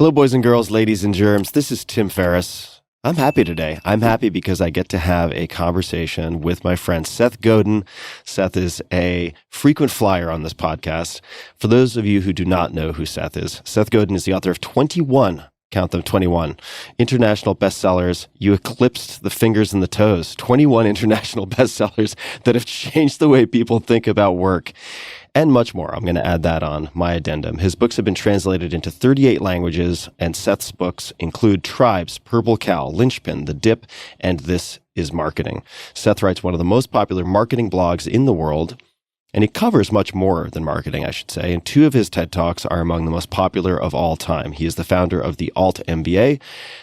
Hello, boys and girls, ladies and germs. This is Tim Ferriss. I'm happy today. I'm happy because I get to have a conversation with my friend Seth Godin. Seth is a frequent flyer on this podcast. For those of you who do not know who Seth Godin is the author of 21, count them, 21, international bestsellers. You eclipsed the fingers and the toes. 21 international bestsellers that have changed the way people think about work. And much more. I'm going to add that on my addendum. His books have been translated into 38 languages, and Seth's books include Tribes, Purple Cow, Linchpin, The Dip, and This is Marketing. Seth writes one of the most popular marketing blogs in the world, and he covers much more than marketing, I should say, and two of his TED Talks are among the most popular of all time. He is the founder of the Alt MBA,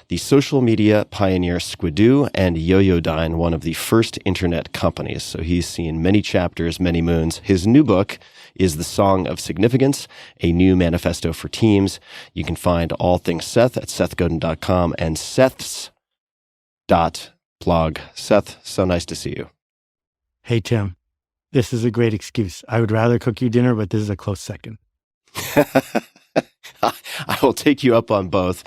the social media pioneer Squidoo, and Yoyodyne, one of the first internet companies. So he's seen many chapters, many moons. His new book is The Song of Significance, a new manifesto for teams. You can find all things Seth at sethgodin.com and seths.blog. Seth, so nice to see you. Hey, Tim. This is a great excuse. I would rather cook you dinner, but this is a close second. I will take you up on both.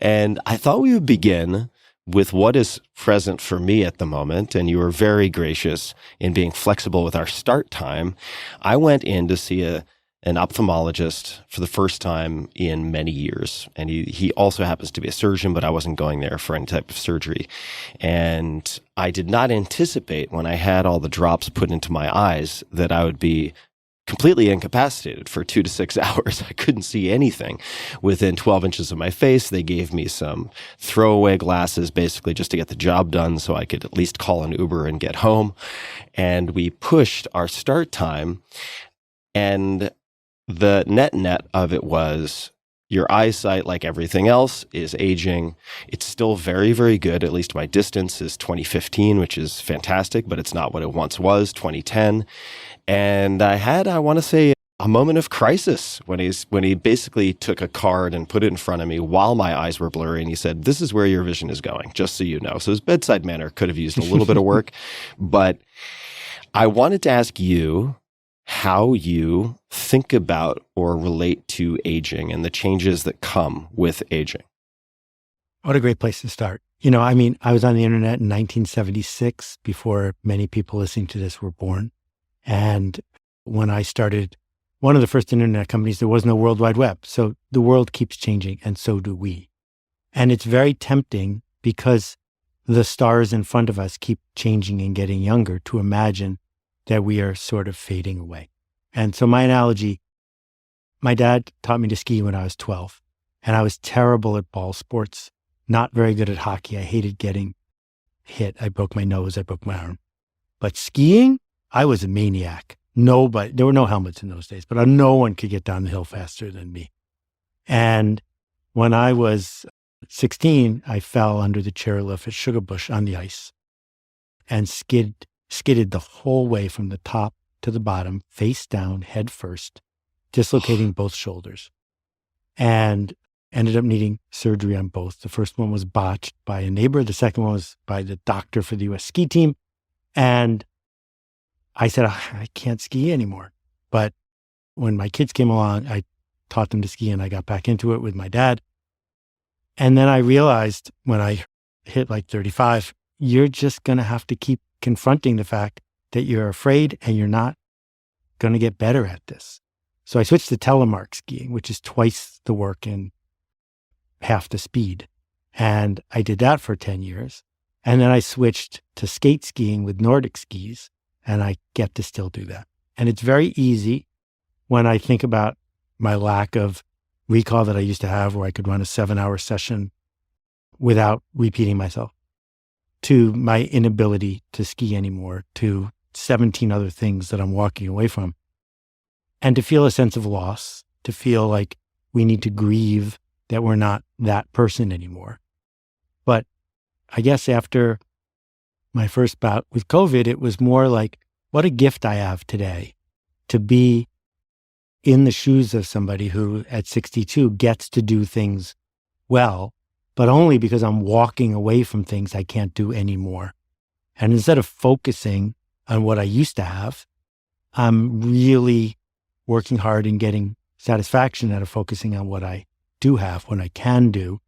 And I thought we would begin with what is present for me at the moment. And you were very gracious in being flexible with our start time. I went in to see an ophthalmologist for the first time in many years. And he also happens to be a surgeon, but I wasn't going there for any type of surgery. And I did not anticipate when I had all the drops put into my eyes that I would be completely incapacitated for 2 to 6 hours. I couldn't see anything within 12 inches of my face. They gave me some throwaway glasses, basically just to get the job done so I could at least call an Uber and get home. And we pushed our start time, and the net of it was your eyesight, like everything else, is aging. It's still very, very good. At least my distance is 2015, which is fantastic, but it's not what it once was, 2010. And I had, I want to say, a moment of crisis when he basically took a card and put it in front of me while my eyes were blurry. And he said, "This is where your vision is going, just so you know." So his bedside manner could have used a little bit of work. But I wanted to ask you how you think about or relate to aging and the changes that come with aging. What a great place to start. I was on the internet in 1976 before many people listening to this were born. And when I started one of the first internet companies, there was no World Wide Web. So the world keeps changing, and so do we. And it's very tempting because the stars in front of us keep changing and getting younger to imagine that we are sort of fading away. And so my analogy, my dad taught me to ski when I was 12, and I was terrible at ball sports, not very good at hockey. I hated getting hit. I broke my nose, I broke my arm. But skiing, I was a maniac. There were no helmets in those days, but no one could get down the hill faster than me. And when I was 16, I fell under the chairlift at Sugarbush on the ice and skidded the whole way from the top to the bottom, face down, head first, dislocating both shoulders, and ended up needing surgery on both. The first one was botched by a neighbor. The second one was by the doctor for the U.S. ski team. And I said, I can't ski anymore. But when my kids came along, I taught them to ski, and I got back into it with my dad. And then I realized when I hit like 35, you're just going to have to keep confronting the fact that you're afraid and you're not going to get better at this. So I switched to telemark skiing, which is twice the work and half the speed. And I did that for 10 years. And then I switched to skate skiing with Nordic skis, and I get to still do that. And it's very easy when I think about my lack of recall that I used to have, where I could run a 7-hour session without repeating myself, to my inability to ski anymore, to 17 other things that I'm walking away from, and to feel a sense of loss, to feel like we need to grieve that we're not that person anymore. But I guess after my first bout with COVID, it was more like, what a gift I have today to be in the shoes of somebody who at 62 gets to do things well, but only because I'm walking away from things I can't do anymore. And instead of focusing on what I used to have, I'm really working hard and getting satisfaction out of focusing on what I do have, what I can do.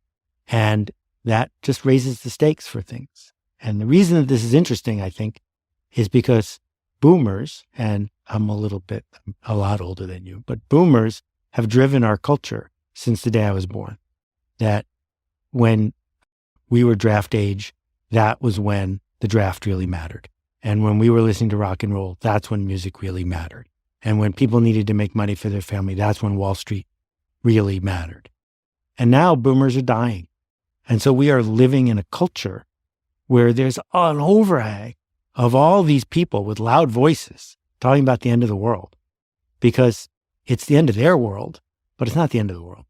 And that just raises the stakes for things. And the reason that this is interesting, I think, is because boomers, and I'm a lot older than you, but boomers have driven our culture since the day I was born. That when we were draft age, that was when the draft really mattered. And when we were listening to rock and roll, that's when music really mattered. And when people needed to make money for their family, that's when Wall Street really mattered. And now boomers are dying. And so we are living in a culture where there's an overhang of all these people with loud voices talking about the end of the world, because it's the end of their world, but it's not the end of the world.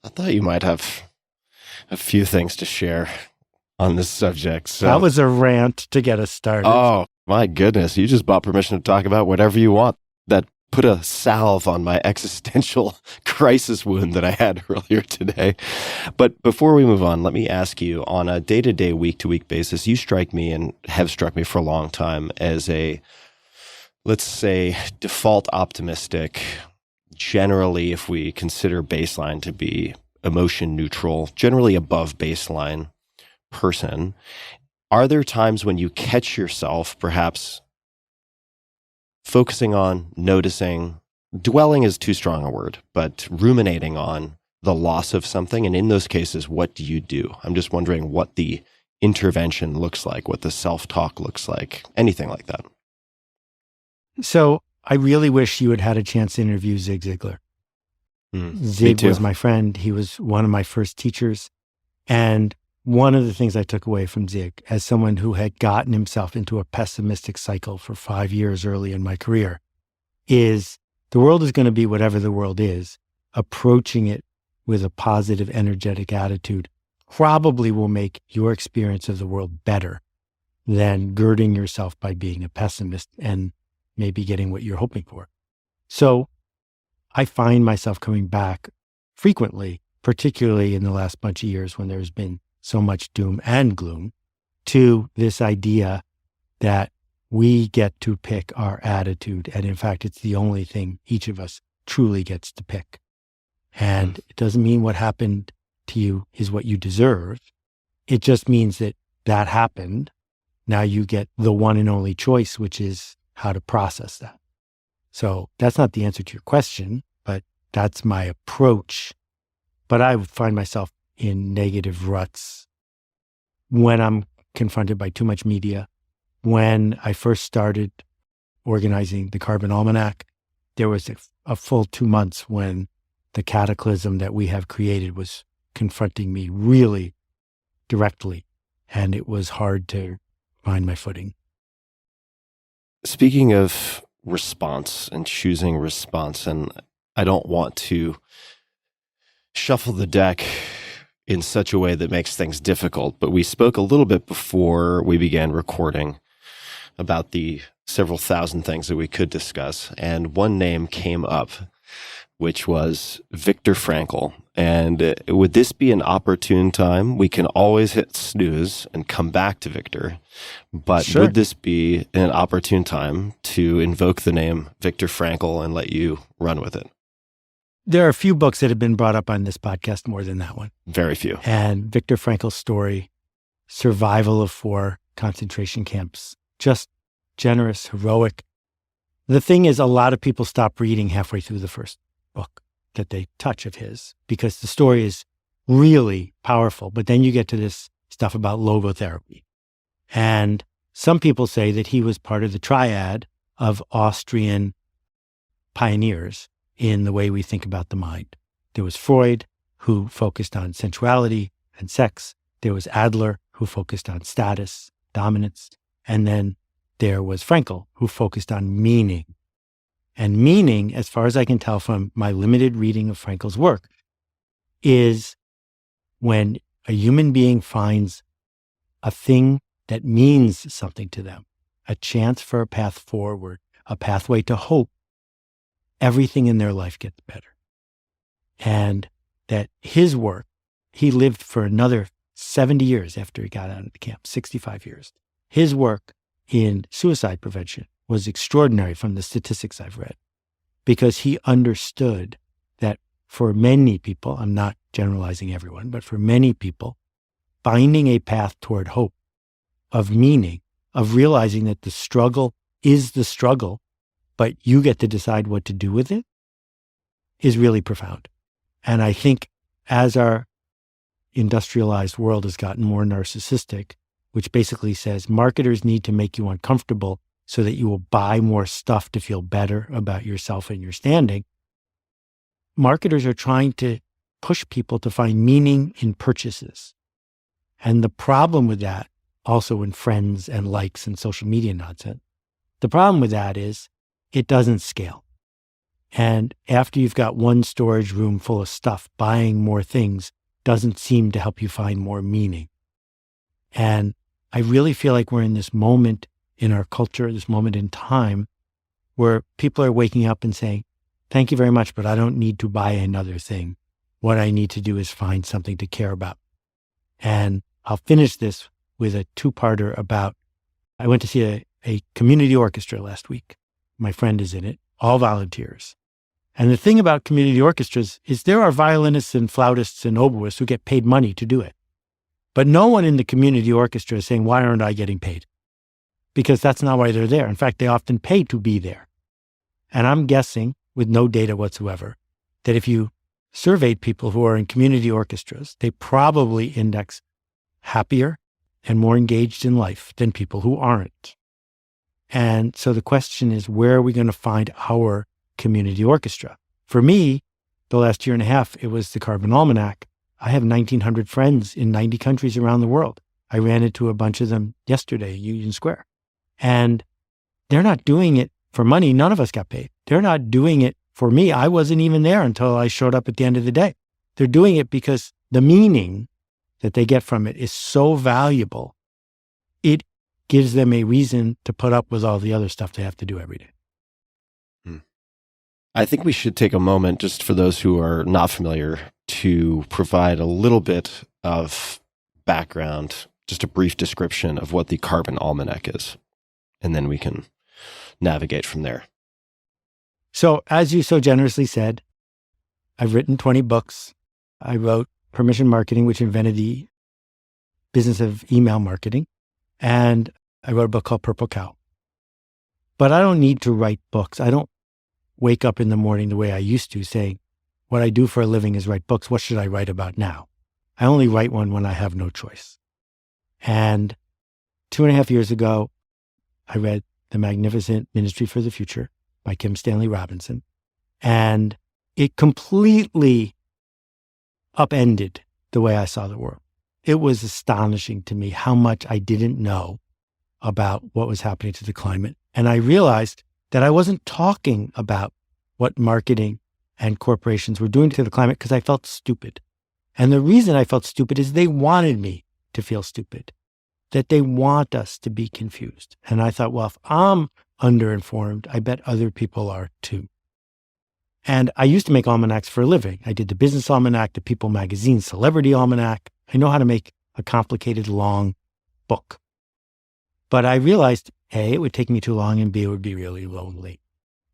I thought you might have a few things to share on this subject. So. That was a rant to get us started. Oh, my goodness. You just bought permission to talk about whatever you want. That put a salve on my existential crisis wound that I had earlier today. But before we move on, let me ask you, on a day-to-day, week-to-week basis, you strike me and have struck me for a long time as a, let's say, default optimistic, generally, if we consider baseline to be emotion neutral, generally above baseline person. Are there times when you catch yourself perhaps focusing on, noticing, dwelling is too strong a word, but ruminating on the loss of something? And in those cases, what do you do? I'm just wondering what the intervention looks like, what the self-talk looks like, anything like that. So I really wish you had had a chance to interview Zig Ziglar. Zig was my friend. He was one of my first teachers. And one of the things I took away from Zig, as someone who had gotten himself into a pessimistic cycle for 5 years early in my career, is the world is going to be whatever the world is. Approaching it with a positive, energetic attitude probably will make your experience of the world better than girding yourself by being a pessimist and maybe getting what you're hoping for. So I find myself coming back frequently, particularly in the last bunch of years when there's been so much doom and gloom, to this idea that we get to pick our attitude. And in fact, it's the only thing each of us truly gets to pick. And it doesn't mean what happened to you is what you deserve. It just means that that happened. Now you get the one and only choice, which is how to process that. So that's not the answer to your question, but that's my approach. But I would find myself in negative ruts when I'm confronted by too much media. When I first started organizing the Carbon Almanac, there was a full 2 months when the cataclysm that we have created was confronting me really directly, and it was hard to find my footing. Speaking of response and choosing response, and I don't want to shuffle the deck in such a way that makes things difficult, but we spoke a little bit before we began recording about the several thousand things that we could discuss, and one name came up, which was Viktor Frankl. And would this be an opportune time? We can always hit snooze and come back to Viktor, but Sure. Would this be an opportune time to invoke the name Viktor Frankl and let you run with it? There are a few books that have been brought up on this podcast more than that one. Very few. And Viktor Frankl's story, survival of 4 concentration camps, just generous, heroic. The thing is, a lot of people stop reading halfway through the first book that they touch of his, because the story is really powerful. But then you get to this stuff about logotherapy. And some people say that he was part of the triad of Austrian pioneers in the way we think about the mind. There was Freud, who focused on sensuality and sex. There was Adler, who focused on status, dominance. And then there was Frankl, who focused on meaning. And meaning, as far as I can tell from my limited reading of Frankl's work, is when a human being finds a thing that means something to them, a chance for a path forward, a pathway to hope, everything in their life gets better. And that his work, he lived for another 70 years after he got out of the camp, 65 years. His work in suicide prevention was extraordinary from the statistics I've read, because he understood for many people, I'm not generalizing everyone, but for many people, finding a path toward hope, of meaning, of realizing that the struggle is the struggle, but you get to decide what to do with it, is really profound. And I think as our industrialized world has gotten more narcissistic, which basically says marketers need to make you uncomfortable so that you will buy more stuff to feel better about yourself and your standing, marketers are trying to push people to find meaning in purchases. And the problem with that, also in friends and likes and social media nonsense, the problem with that is it doesn't scale. And after you've got one storage room full of stuff, buying more things doesn't seem to help you find more meaning. And I really feel like we're in this moment in our culture, this moment in time, where people are waking up and saying, thank you very much, but I don't need to buy another thing. What I need to do is find something to care about. And I'll finish this with a two-parter about, I went to see a community orchestra last week. My friend is in it, all volunteers. And the thing about community orchestras is there are violinists and flautists and oboists who get paid money to do it. But no one in the community orchestra is saying, why aren't I getting paid? Because that's not why they're there. In fact, they often pay to be there. And I'm guessing, with no data whatsoever, that if you surveyed people who are in community orchestras, they probably index happier and more engaged in life than people who aren't. And so the question is, where are we going to find our community orchestra? For me, the last year and a half, it was the Carbon Almanac. I have 1,900 friends in 90 countries around the world. I ran into a bunch of them yesterday at Union Square. And they're not doing it for money. None of us got paid. They're not doing it for me. I wasn't even there until I showed up at the end of the day. They're doing it because the meaning that they get from it is so valuable. It gives them a reason to put up with all the other stuff they have to do every day. I think we should take a moment, just for those who are not familiar, to provide a little bit of background, just a brief description of what the Carbon Almanac is, and then we can navigate from there. So, as you so generously said, I've written 20 books. I wrote Permission Marketing, which invented the business of email marketing. And I wrote a book called Purple Cow. But I don't need to write books. I don't wake up in the morning the way I used to saying, what I do for a living is write books. What should I write about now? I only write one when I have no choice. And 2.5 years ago, I read The Magnificent Ministry for the Future by Kim Stanley Robinson. And it completely upended the way I saw the world. It was astonishing to me how much I didn't know about what was happening to the climate. And I realized that I wasn't talking about what marketing and corporations were doing to the climate because I felt stupid. And the reason I felt stupid is they wanted me to feel stupid, that they want us to be confused. And I thought, well, if I'm underinformed, I bet other people are too. And I used to make almanacs for a living. I did the Business Almanac, the People Magazine Celebrity Almanac. I know how to make a complicated, long book. But I realized, A, it would take me too long, and B, it would be really lonely.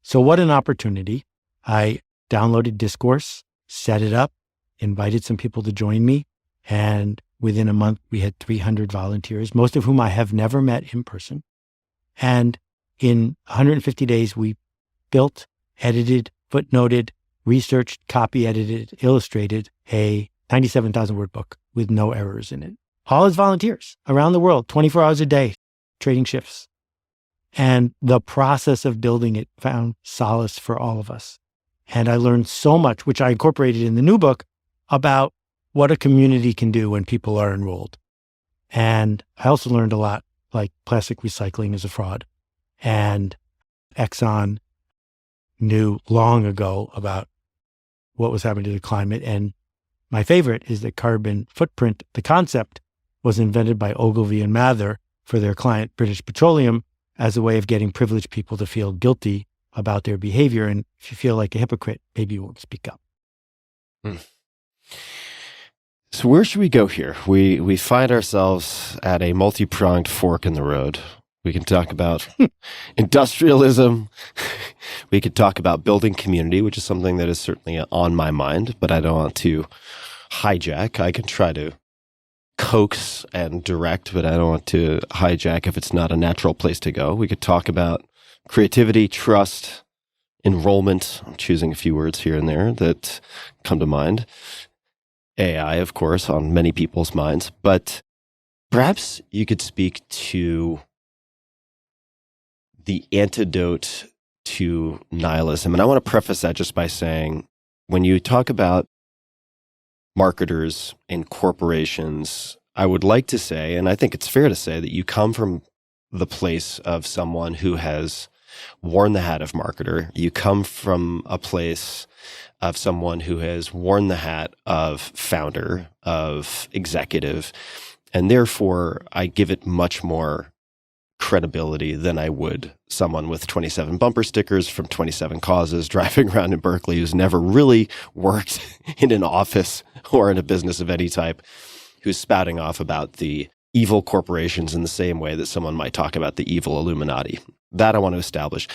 So what an opportunity. I downloaded Discourse, set it up, invited some people to join me, and within a month, we had 300 volunteers, most of whom I have never met in person. And in 150 days, we built, edited, footnoted, researched, copy edited, illustrated a 97,000 word book with no errors in it. All as volunteers around the world, 24 hours a day, trading shifts. And the process of building it found solace for all of us. And I learned so much, which I incorporated in the new book, about what a community can do when people are enrolled. And I also learned a lot, like plastic recycling is a fraud. And Exxon knew long ago about what was happening to the climate. And my favorite is that carbon footprint, the concept, was invented by Ogilvy and Mather for their client, British Petroleum, as a way of getting privileged people to feel guilty about their behavior. And if you feel like a hypocrite, maybe you won't speak up. So where should we go here? We find ourselves at a multi-pronged fork in the road. We can talk about industrialism. We could talk about building community, which is something that is certainly on my mind, but I don't want to hijack. I can try to coax and direct, but I don't want to hijack if it's not a natural place to go. We could talk about creativity, trust, enrollment. I'm choosing a few words here and there that come to mind. AI, of course, on many people's minds, but perhaps you could speak to the antidote to nihilism. And I want to preface that just by saying, when you talk about marketers and corporations, I would like to say, and I think it's fair to say, that you come from the place of someone who has worn the hat of marketer. You come from a place of someone who has worn the hat of founder, of executive, and therefore I give it much more credibility than I would someone with 27 bumper stickers from 27 causes driving around in Berkeley who's never really worked in an office or in a business of any type, who's spouting off about the evil corporations in the same way that someone might talk about the evil Illuminati. That I want to establish.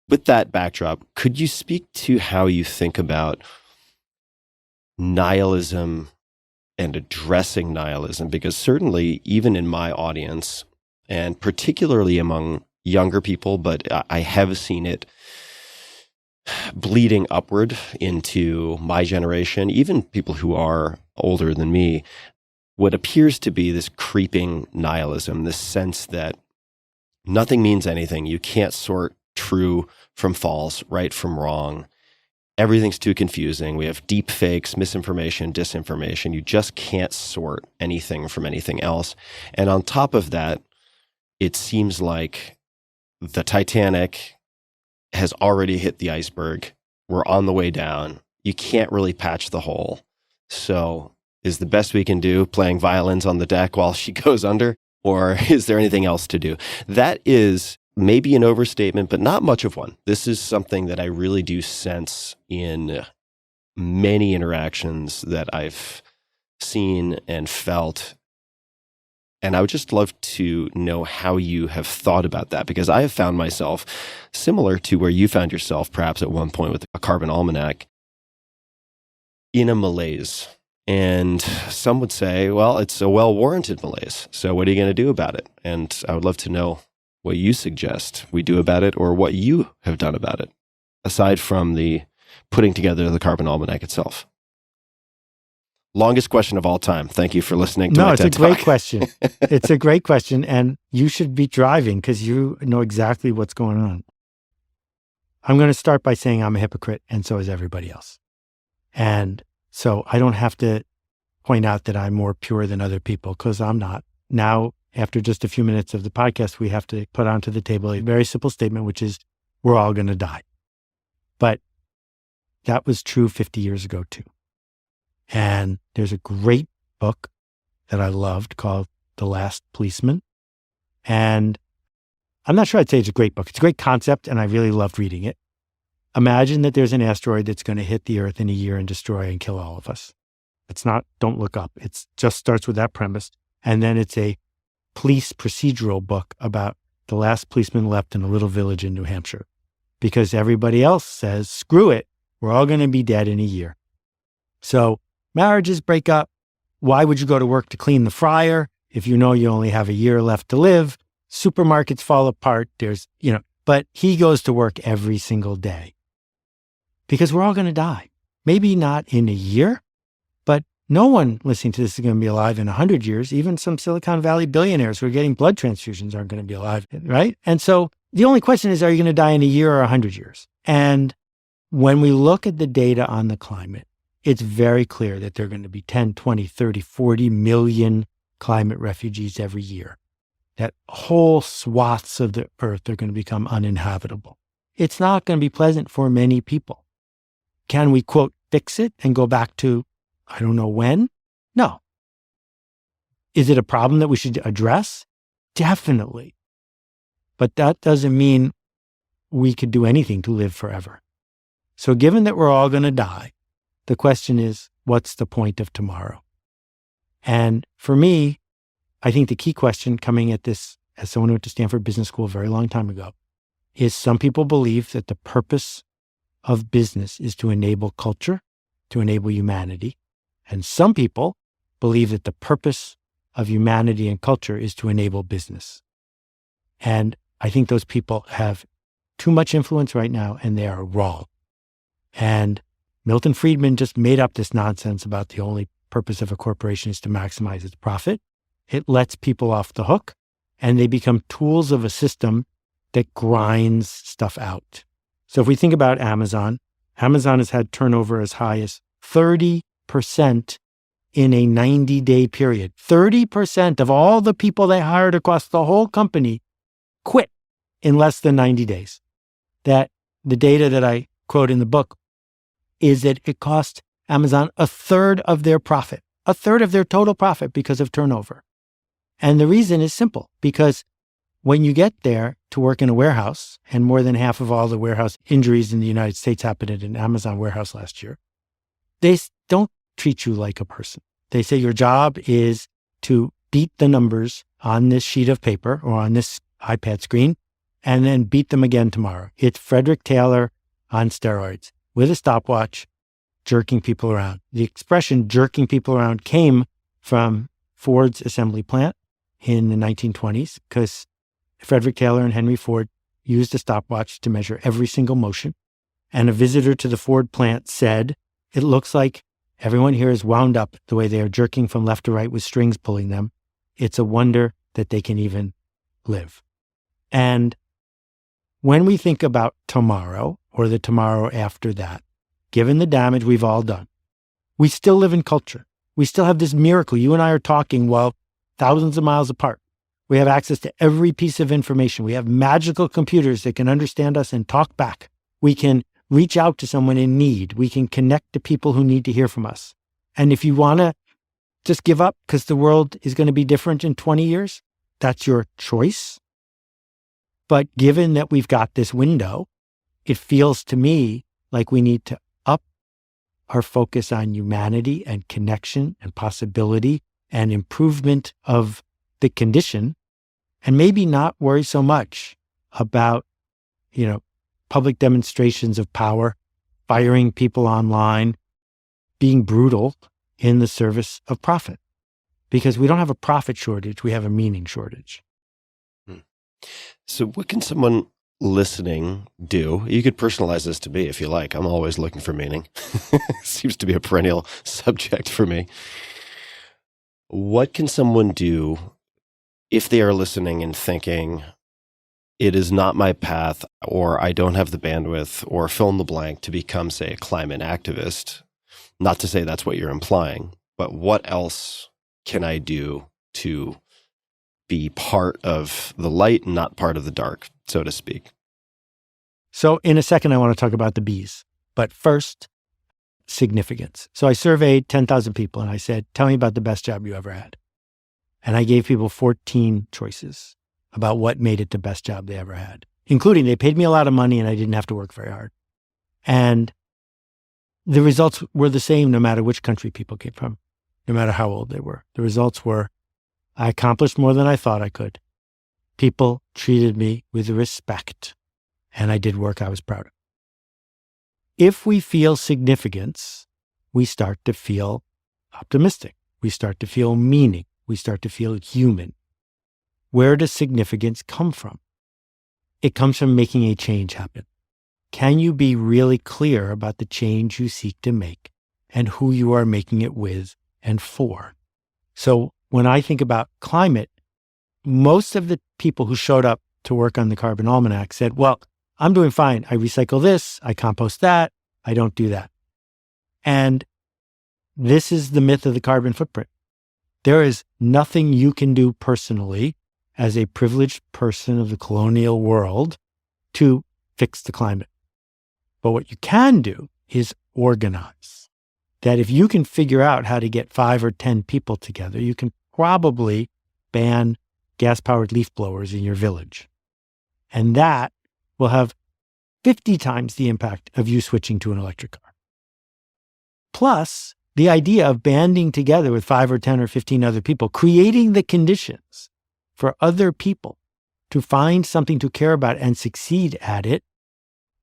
With that backdrop, could you speak to how you think about nihilism and addressing nihilism? Because certainly, even in my audience, and particularly among younger people, but I have seen it bleeding upward into my generation, even people who are older than me, what appears to be this creeping nihilism, this sense that nothing means anything. You can't sort true from false, right from wrong. Everything's too confusing. We have deep fakes, misinformation, disinformation. You just can't sort anything from anything else. And on top of that, it seems like the Titanic has already hit the iceberg. We're on the way down. You can't really patch the hole. So is the best we can do playing violins on the deck while she goes under? Or is there anything else to do? That is maybe an overstatement, but not much of one. This is something that I really do sense in many interactions that I've seen and felt. And I would just love to know how you have thought about that, because I have found myself similar to where you found yourself perhaps at one point with a Carbon Almanac, in a malaise. And some would say, well, it's a well-warranted malaise. So what are you going to do about it? And I would love to know what you suggest we do about it, or what you have done about it, aside from the putting together the Carbon Almanac itself. Longest question of all time. Thank you for listening to my TED Talk. No, it's a great question. It's a great question. And you should be driving because you know exactly what's going on. I'm going to start by saying I'm a hypocrite, and so is everybody else. And so I don't have to point out that I'm more pure than other people, because I'm not. Now, after just a few minutes of the podcast, we have to put onto the table a very simple statement, which is we're all going to die. But that was true 50 years ago too. And there's a great book that I loved called The Last Policeman. And I'm not sure I'd say it's a great book. It's a great concept, and I really loved reading it. Imagine that there's an asteroid that's going to hit the Earth in a year and destroy and kill all of us. It's not, don't look up. It just starts with that premise. And then it's a police procedural book about the last policeman left in a little village in New Hampshire, because everybody else says, screw it, we're all going to be dead in a year. So marriages break up. Why would you go to work to clean the fryer if you know you only have a year left to live? Supermarkets fall apart. But he goes to work every single day because we're all going to die. Maybe not in a year, but no one listening to this is going to be alive in 100 years. Even some Silicon Valley billionaires who are getting blood transfusions aren't going to be alive, right? And so the only question is, are you going to die in a year or 100 years? And when we look at the data on the climate, it's very clear that there are going to be 10, 20, 30, 40 million climate refugees every year. That whole swaths of the earth are going to become uninhabitable. It's not going to be pleasant for many people. Can we, quote, fix it and go back to, I don't know when? No. Is it a problem that we should address? Definitely. But that doesn't mean we could do anything to live forever. So given that we're all going to die, the question is, what's the point of tomorrow? And for me, I think the key question coming at this, as someone who went to Stanford Business School a very long time ago, is some people believe that the purpose of business is to enable culture, to enable humanity. And some people believe that the purpose of humanity and culture is to enable business. And I think those people have too much influence right now, and they are wrong. And Milton Friedman just made up this nonsense about the only purpose of a corporation is to maximize its profit. It lets people off the hook, and they become tools of a system that grinds stuff out. So if we think about Amazon has had turnover as high as 30% in a 90-day period. 30% of all the people they hired across the whole company quit in less than 90 days. That the data that I quote in the book is that it cost Amazon a third of their profit, a third of their total profit because of turnover. And the reason is simple, because when you get there to work in a warehouse, and more than half of all the warehouse injuries in the United States happened in an Amazon warehouse last year, they don't treat you like a person. They say your job is to beat the numbers on this sheet of paper or on this iPad screen, and then beat them again tomorrow. It's Frederick Taylor on steroids with a stopwatch, jerking people around. The expression jerking people around came from Ford's assembly plant in the 1920s, because Frederick Taylor and Henry Ford used a stopwatch to measure every single motion. And a visitor to the Ford plant said, "It looks like everyone here is wound up the way they are jerking from left to right with strings pulling them. It's a wonder that they can even live." And when we think about tomorrow or the tomorrow after that, given the damage we've all done, we still live in culture. We still have this miracle. You and I are talking while thousands of miles apart. We have access to every piece of information. We have magical computers that can understand us and talk back. We can reach out to someone in need. We can connect to people who need to hear from us. And if you want to just give up because the world is going to be different in 20 years, that's your choice. But given that we've got this window, it feels to me like we need to up our focus on humanity and connection and possibility and improvement of the condition, and maybe not worry so much about, public demonstrations of power, firing people online, being brutal in the service of profit. Because we don't have a profit shortage, we have a meaning shortage. So what can someone listening do? You could personalize this to me if you like. I'm always looking for meaning. Seems to be a perennial subject for me. What can someone do if they are listening and thinking, it is not my path, or I don't have the bandwidth, or fill in the blank to become, say, a climate activist? Not to say that's what you're implying, but what else can I do to be part of the light and not part of the dark, so to speak? So in a second, I want to talk about the bees. But first, significance. So I surveyed 10,000 people and I said, tell me about the best job you ever had. And I gave people 14 choices about what made it the best job they ever had, including they paid me a lot of money and I didn't have to work very hard. And the results were the same no matter which country people came from, no matter how old they were. The results were, I accomplished more than I thought I could. People treated me with respect, and I did work I was proud of. If we feel significance, we start to feel optimistic. We start to feel meaning. We start to feel human. Where does significance come from? It comes from making a change happen. Can you be really clear about the change you seek to make and who you are making it with and for? So when I think about climate, most of the people who showed up to work on the Carbon Almanac said, well, I'm doing fine. I recycle this, I compost that, I don't do that. And this is the myth of the carbon footprint. There is nothing you can do personally as a privileged person of the colonial world to fix the climate. But what you can do is organize. That if you can figure out how to get 5 or 10 people together, you can probably ban gas-powered leaf blowers in your village. And that will have 50 times the impact of you switching to an electric car. Plus, the idea of banding together with 5 or 10 or 15 other people, creating the conditions for other people to find something to care about and succeed at it,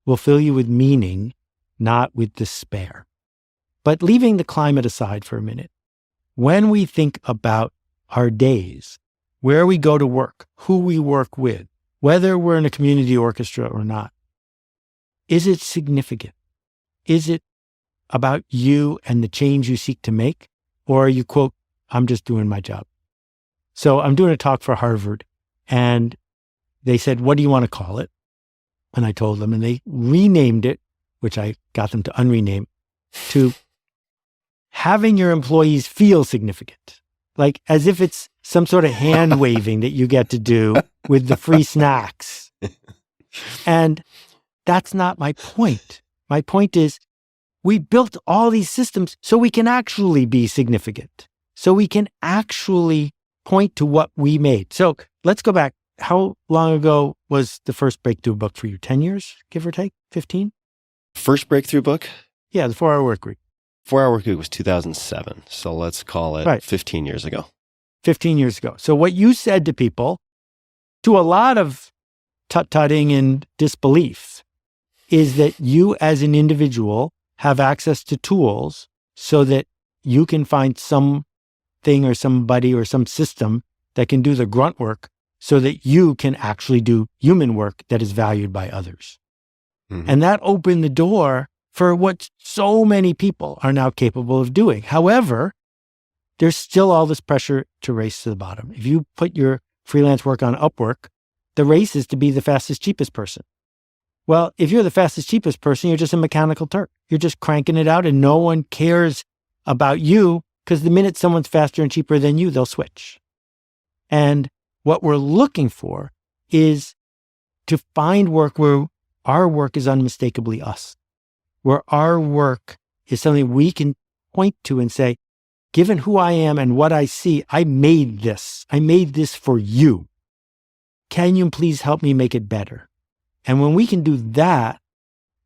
will fill you with meaning not with despair. But leaving the climate aside for a minute, when we think about our days, where we go to work, who we work with, whether we're in a community orchestra or not, is it significant? Is it about you and the change you seek to make? Or are you, quote, I'm just doing my job? So I'm doing a talk for Harvard, and they said, what do you want to call it? And I told them, and they renamed it, which I got them to unrename, to having your employees feel significant. Like as if it's some sort of hand waving that you get to do with the free snacks. And that's not my point. My point is we built all these systems so we can actually be significant, so we can actually point to what we made. So let's go back. How long ago was the first breakthrough book for you? 10 years, give or take? 15? First breakthrough book? Yeah, the 4-Hour Workweek. 4-Hour Workweek was 2007. So let's call it 15 years ago. 15 years ago. So what you said to people, to a lot of tut-tutting and disbelief, is that you as an individual have access to tools so that you can find something or somebody or some system that can do the grunt work so that you can actually do human work that is valued by others. Mm-hmm. And that opened the door for what so many people are now capable of doing. However, there's still all this pressure to race to the bottom. If you put your freelance work on Upwork, the race is to be the fastest, cheapest person. Well, if you're the fastest, cheapest person, you're just a mechanical Turk. You're just cranking it out and no one cares about you because the minute someone's faster and cheaper than you, they'll switch. And what we're looking for is to find work where our work is unmistakably us, where our work is something we can point to and say, given who I am and what I see, I made this. I made this for you. Can you please help me make it better? And when we can do that,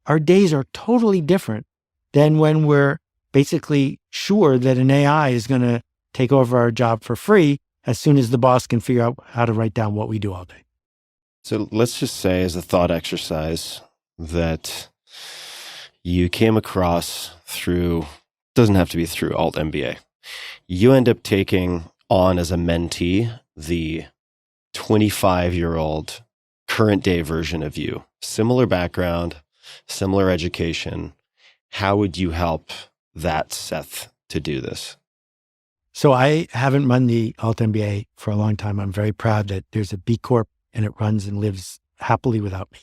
our days are totally different than when we're basically sure that an AI is going to take over our job for free as soon as the boss can figure out how to write down what we do all day. So let's just say as a thought exercise that you came across through, doesn't have to be through Alt MBA. You end up taking on as a mentee the 25-year-old current day version of you, similar background, similar education. How would you help that Seth to do this? So I haven't run the Alt MBA for a long time. I'm very proud that there's a B Corp and it runs and lives happily without me.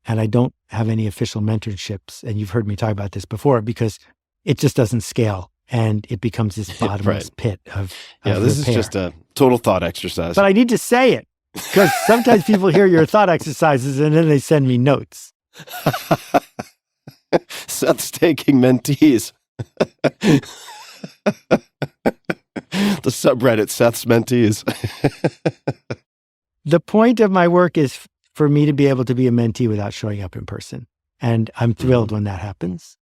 And I don't have any official mentorships. And you've heard me talk about this before because it just doesn't scale and it becomes this bottomless pit of this repair. is just a total thought exercise. But I need to say it because sometimes people hear your thought exercises and then they send me notes. Seth's taking mentees. The subreddit, Seth's mentees. The point of my work is for me to be able to be a mentee without showing up in person. And I'm thrilled when that happens.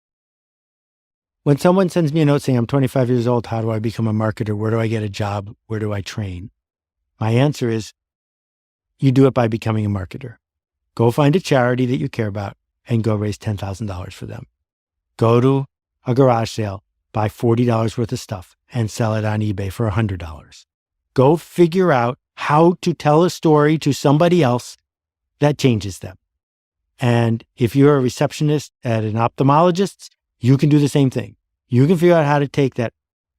When someone sends me a note saying, I'm 25 years old, how do I become a marketer? Where do I get a job? Where do I train? My answer is, you do it by becoming a marketer. Go find a charity that you care about and go raise $10,000 for them. Go to a garage sale, buy $40 worth of stuff and sell it on eBay for $100. Go figure out how to tell a story to somebody else that changes them. And if you're a receptionist at an ophthalmologist, you can do the same thing. You can figure out how to take that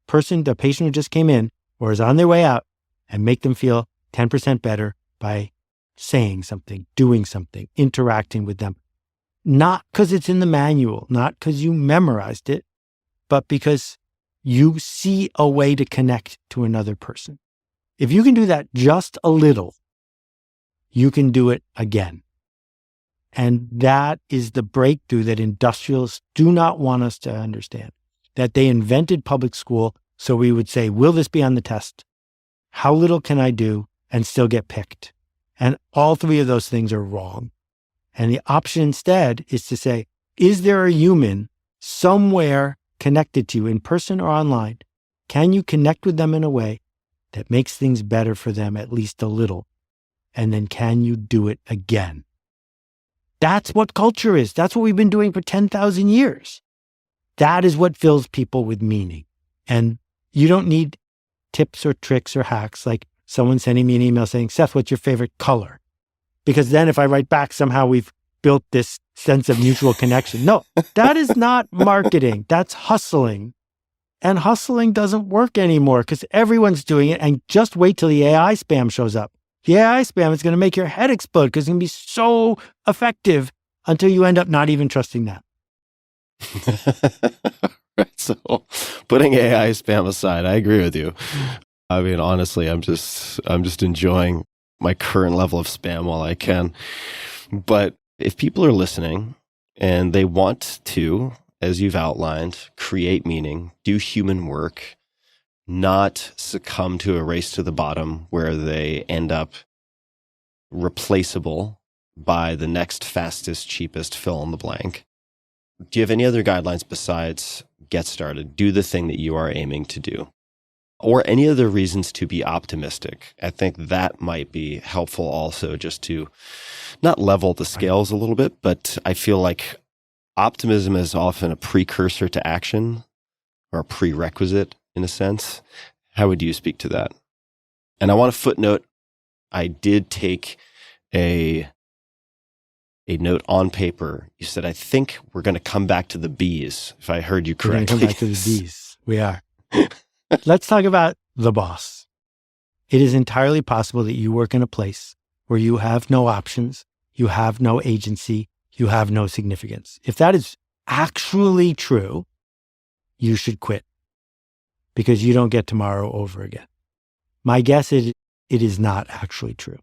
person, the patient who just came in or is on their way out, and make them feel 10% better by saying something, doing something, interacting with them. Not because it's in the manual, not because you memorized it, but because you see a way to connect to another person. If you can do that just a little, you can do it again. And that is the breakthrough that industrialists do not want us to understand. That they invented public school so we would say, will this be on the test? How little can I do and still get picked? And all three of those things are wrong. And the option instead is to say, is there a human somewhere connected to you in person or online? Can you connect with them in a way that makes things better for them at least a little? And then can you do it again? That's what culture is. That's what we've been doing for 10,000 years. That is what fills people with meaning. And you don't need tips or tricks or hacks like someone sending me an email saying, Seth, what's your favorite color? Because then if I write back, somehow we've built this sense of mutual connection. No, that is not marketing. That's hustling. And hustling doesn't work anymore because everyone's doing it. And just wait till the AI spam shows up. The AI spam is going to make your head explode because it's going to be so effective until you end up not even trusting that. So putting AI spam aside, I agree with you. I mean, honestly, I'm just enjoying my current level of spam while I can. But if people are listening and they want to, as you've outlined, create meaning, do human work, not succumb to a race to the bottom where they end up replaceable by the next fastest, cheapest fill in the blank. Do you have any other guidelines besides get started? Do the thing that you are aiming to do. Or any other reasons to be optimistic? I think that might be helpful also, just to not level the scales a little bit, but I feel like optimism is often a precursor to action or a prerequisite in a sense. How would you speak to that? And I want to footnote, I did take a note on paper. You said, I think we're going to come back to the bees, if I heard you correctly. We're going to come back to the bees. We are. Let's talk about the boss. It is entirely possible that you work in a place where you have no options, you have no agency, you have no significance. If that is actually true, you should quit because you don't get tomorrow over again. My guess is it is not actually true.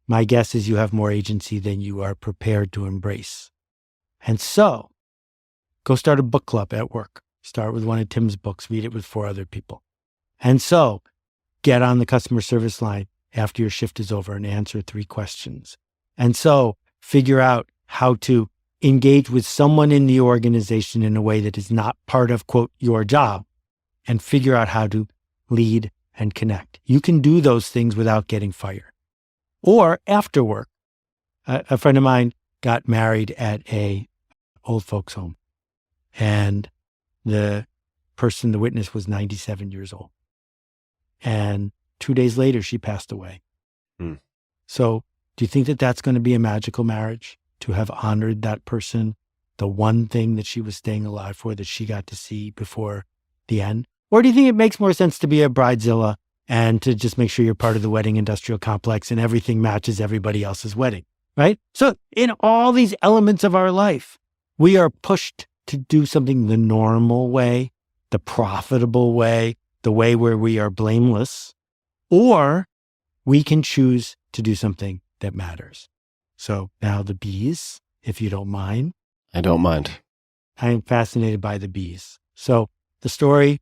My guess is you have more agency than you are prepared to embrace. And so, go start a book club at work. Start with one of Tim's books, read it with 4 other people. And so, get on the customer service line after your shift is over and answer 3 questions. And so, figure out how to engage with someone in the organization in a way that is not part of, quote, your job, and figure out how to lead and connect. You can do those things without getting fired. Or after work. A friend of mine got married at a old folks home, and the witness was 97 years old. And 2 days later, she passed away. So do you think that that's going to be a magical marriage, to have honored that person, the one thing that she was staying alive for, that she got to see before the end? Or do you think it makes more sense to be a bridezilla and to just make sure you're part of the wedding industrial complex and everything matches everybody else's wedding, right? So in all these elements of our life, we are pushed to do something the normal way, the profitable way, the way where we are blameless, or we can choose to do something that matters. So now the bees, if you don't mind. I don't mind. I am fascinated by the bees. So the story,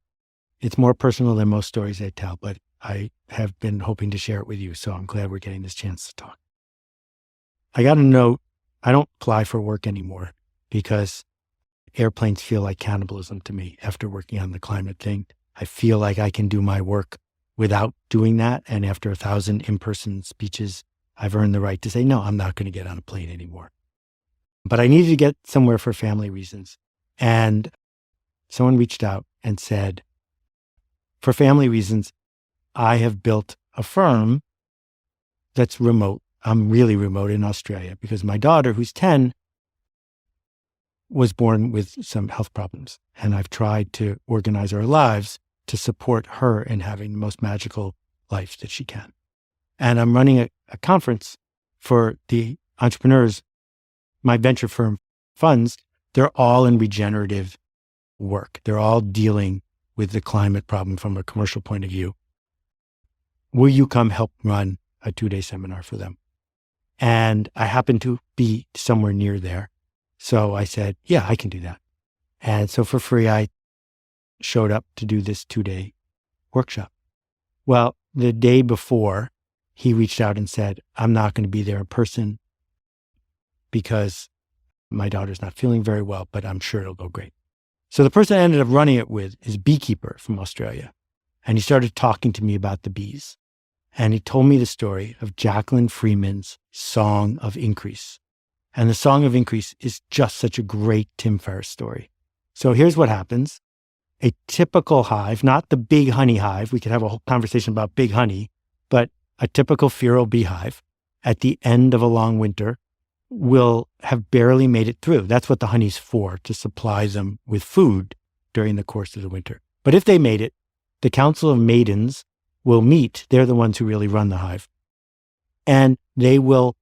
it's more personal than most stories I tell, but I have been hoping to share it with you. So I'm glad we're getting this chance to talk. I got a note. I don't fly for work anymore because airplanes feel like cannibalism to me after working on the climate thing. I feel like I can do my work without doing that. And after 1,000 in-person speeches, I've earned the right to say, no, I'm not going to get on a plane anymore. But I needed to get somewhere for family reasons. And someone reached out and said, for family reasons, I have built a firm that's remote. I'm really remote in Australia because my daughter, who's 10, was born with some health problems. And I've tried to organize our lives to support her in having the most magical life that she can. And I'm running a conference for the entrepreneurs. My venture firm funds, they're all in regenerative work. They're all dealing with the climate problem from a commercial point of view. Will you come help run a 2-day seminar for them? And I happen to be somewhere near there. So I said, yeah, I can do that. And so for free, I showed up to do this 2-day workshop. Well, the day before, he reached out and said, I'm not going to be there in person because my daughter's not feeling very well, but I'm sure it'll go great. So the person I ended up running it with is a beekeeper from Australia. And he started talking to me about the bees. And he told me the story of Jacqueline Freeman's Song of Increase. And the Song of Increase is just such a great Tim Ferriss story. So here's what happens. A typical hive, not the big honey hive, we could have a whole conversation about big honey, but a typical feral beehive at the end of a long winter will have barely made it through. That's what the honey's for, to supply them with food during the course of the winter. But if they made it, the Council of Maidens will meet. They're the ones who really run the hive. And they will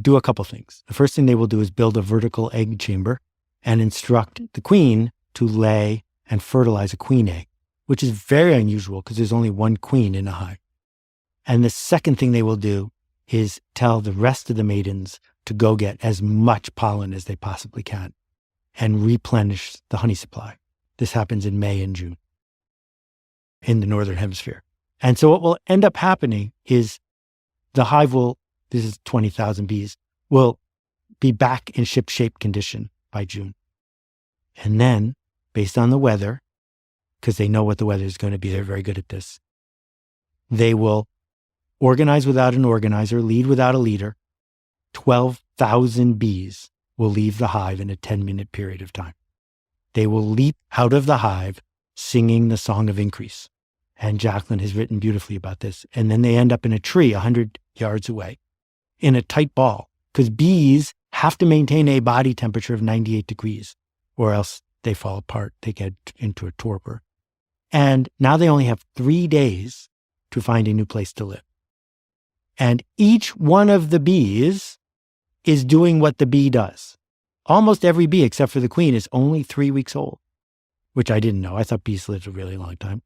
do a couple things. The first thing they will do is build a vertical egg chamber and instruct the queen to lay and fertilize a queen egg, which is very unusual because there's only one queen in a hive. And the second thing they will do is tell the rest of the maidens to go get as much pollen as they possibly can and replenish the honey supply. This happens in May and June in the Northern Hemisphere. And so what will end up happening is the hive will, this is 20,000 bees, will be back in ship-shape condition by June. And then, based on the weather, because they know what the weather is going to be, they're very good at this, they will organize without an organizer, lead without a leader. 12,000 bees will leave the hive in a 10-minute period of time. They will leap out of the hive singing the Song of Increase. And Jacqueline has written beautifully about this. And then they end up in a tree 100 yards away in a tight ball, because bees have to maintain a body temperature of 98 degrees or else they fall apart. They get into a torpor. And now they only have 3 days to find a new place to live. And each one of the bees is doing what the bee does. Almost every bee, except for the queen, is only 3 weeks old, which I didn't know. I thought bees lived a really long time.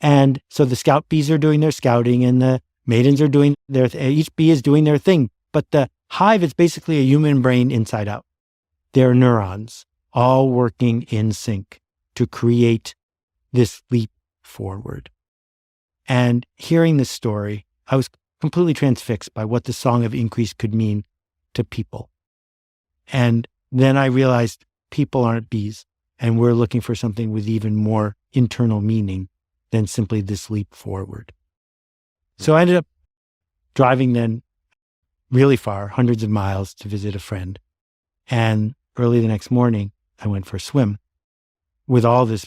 And so the scout bees are doing their scouting and the maidens are doing their, each bee is doing their thing. But the hive is basically a human brain inside out. They're neurons all working in sync to create this leap forward. And hearing this story, I was completely transfixed by what the Song of Increase could mean to people. And then I realized people aren't bees, and we're looking for something with even more internal meaning than simply this leap forward. So I ended up driving then really far, hundreds of miles, to visit a friend. And early the next morning, I went for a swim with all this,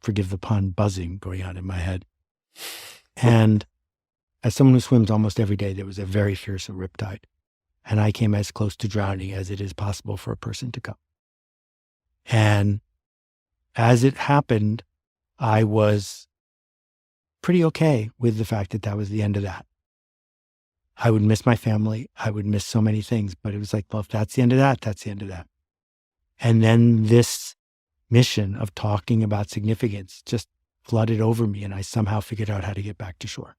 forgive the pun, buzzing going on in my head. And as someone who swims almost every day, there was a very fierce riptide. And I came as close to drowning as it is possible for a person to come. And as it happened, I was pretty okay with the fact that that was the end of that. I would miss my family. I would miss so many things, but it was like, well, if that's the end of that, that's the end of that. And then this mission of talking about significance just flooded over me, and I somehow figured out how to get back to shore.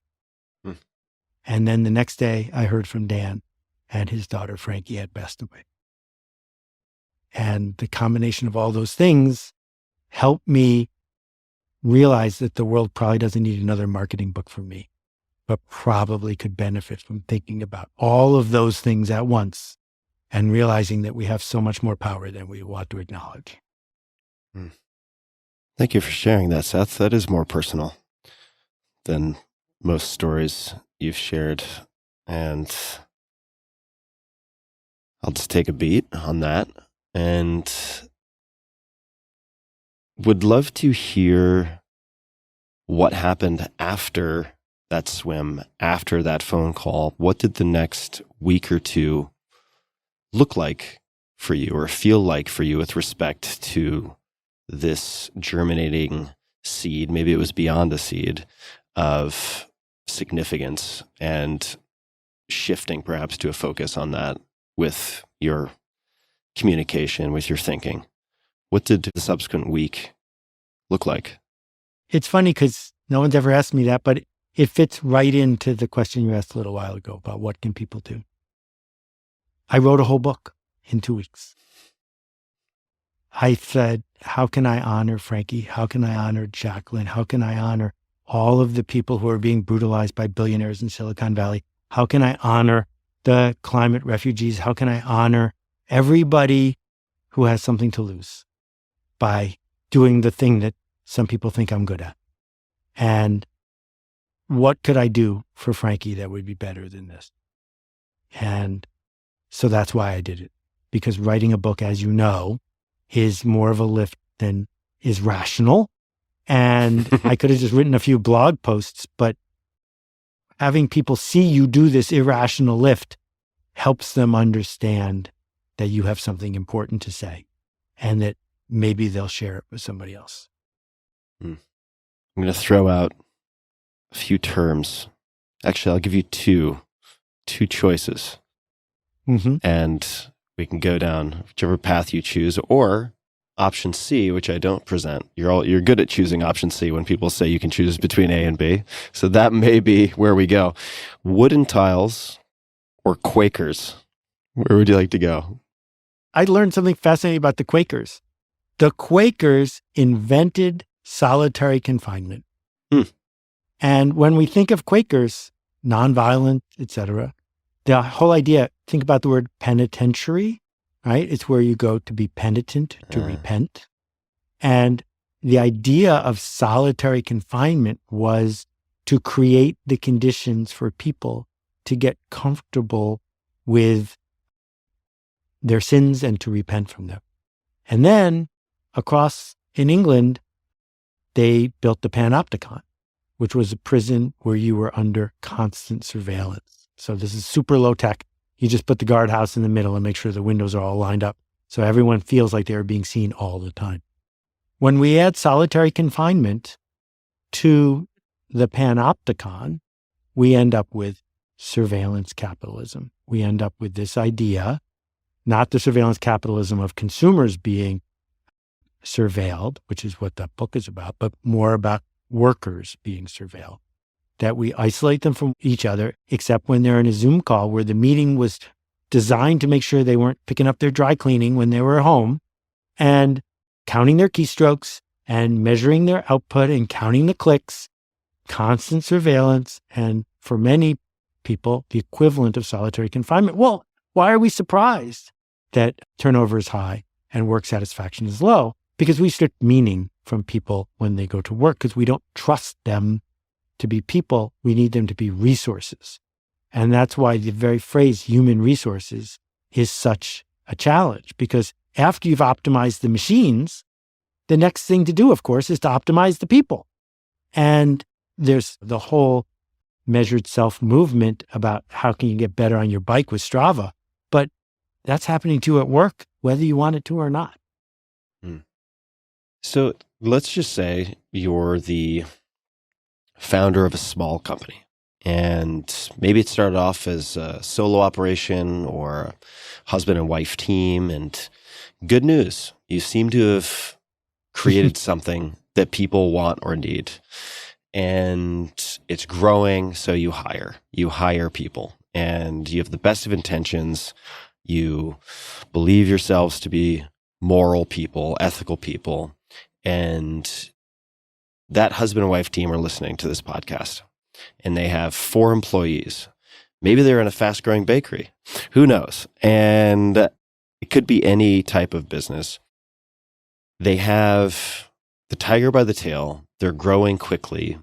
And then the next day I heard from Dan, and his daughter Frankie had passed away. And the combination of all those things helped me realize that the world probably doesn't need another marketing book from me, but probably could benefit from thinking about all of those things at once and realizing that we have so much more power than we want to acknowledge. Thank you for sharing that, Seth. That is more personal than most stories you've shared. And I'll just take a beat on that and would love to hear what happened after that swim, after that phone call. What did the next week or two look like for you or feel like for you with respect to this germinating seed? Maybe it was beyond a seed of significance and shifting perhaps to a focus on that with your communication, with your thinking. What did the subsequent week look like? It's funny because no one's ever asked me that, but it fits right into the question you asked a little while ago about what can people do. I wrote a whole book in 2 weeks. I said, how can I honor Frankie? How can I honor Jacqueline? How can I honor all of the people who are being brutalized by billionaires in Silicon Valley? How can I honor the climate refugees? How can I honor everybody who has something to lose by doing the thing that some people think I'm good at? And what could I do for Frankie that would be better than this? And so that's why I did it. because writing a book, as you know, is more of a lift than is rational. And I could have just written a few blog posts, but having people see you do this irrational lift helps them understand that you have something important to say and that maybe they'll share it with somebody else. I'm going to throw out a few terms. Actually, I'll give you two choices. And we can go down whichever path you choose, or option C, which I don't present. You're good at choosing option C when people say you can choose between A and B. So that may be where we go. Wooden tiles or Quakers? Where would you like to go? I learned something fascinating about the Quakers. The Quakers invented solitary confinement. And when we think of Quakers, nonviolent, etc., the whole idea, think about the word penitentiary, right? It's where you go to be penitent, to repent. And the idea of solitary confinement was to create the conditions for people to get comfortable with their sins and to repent from them. And then across in England, they built the Panopticon, which was a prison where you were under constant surveillance. So this is super low tech. You just put the guardhouse in the middle and make sure the windows are all lined up so everyone feels like they're being seen all the time. When we add solitary confinement to the Panopticon, we end up with surveillance capitalism. We end up with this idea, not the surveillance capitalism of consumers being surveilled, which is what that book is about, but more about workers being surveilled, that we isolate them from each other, except when they're in a Zoom call where the meeting was designed to make sure they weren't picking up their dry cleaning when they were home, and counting their keystrokes and measuring their output and counting the clicks, constant surveillance, and for many people, the equivalent of solitary confinement. Well, why are we surprised that turnover is high and work satisfaction is low? Because we strip meaning from people when they go to work, because we don't trust them to be people. We need them to be resources. And that's why the very phrase human resources is such a challenge, because after you've optimized the machines, the next thing to do, of course, is to optimize the people. And there's the whole measured self movement about how can you get better on your bike with Strava. But that's happening to you at work, whether you want it to or not. So let's just say you're the founder of a small company, and maybe it started off as a solo operation or a husband and wife team, and good news, you seem to have created something that people want or need, and it's growing. So you hire people, and you have the best of intentions. You believe yourselves to be moral people, ethical people, and that husband and wife team are listening to this podcast, and they have 4 employees. Maybe they're in a fast growing bakery. Who knows? And it could be any type of business. They have the tiger by the tail. They're growing quickly.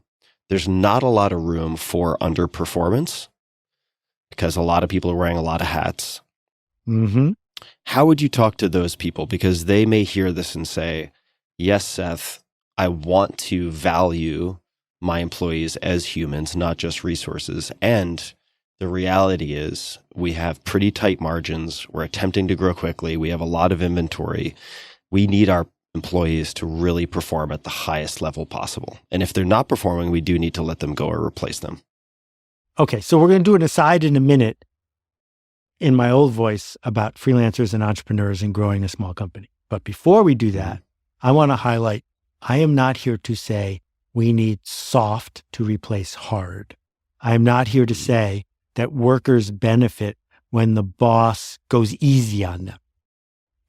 There's not a lot of room for underperformance because a lot of people are wearing a lot of hats. How would you talk to those people? Because they may hear this and say, yes, Seth, I want to value my employees as humans, not just resources. And the reality is we have pretty tight margins. We're attempting to grow quickly. We have a lot of inventory. We need our employees to really perform at the highest level possible. And if they're not performing, we do need to let them go or replace them. Okay, so we're going to do an aside in a minute in my old voice about freelancers and entrepreneurs and growing a small company. But before we do that, I want to highlight, I am not here to say we need soft to replace hard. I am not here to say that workers benefit when the boss goes easy on them.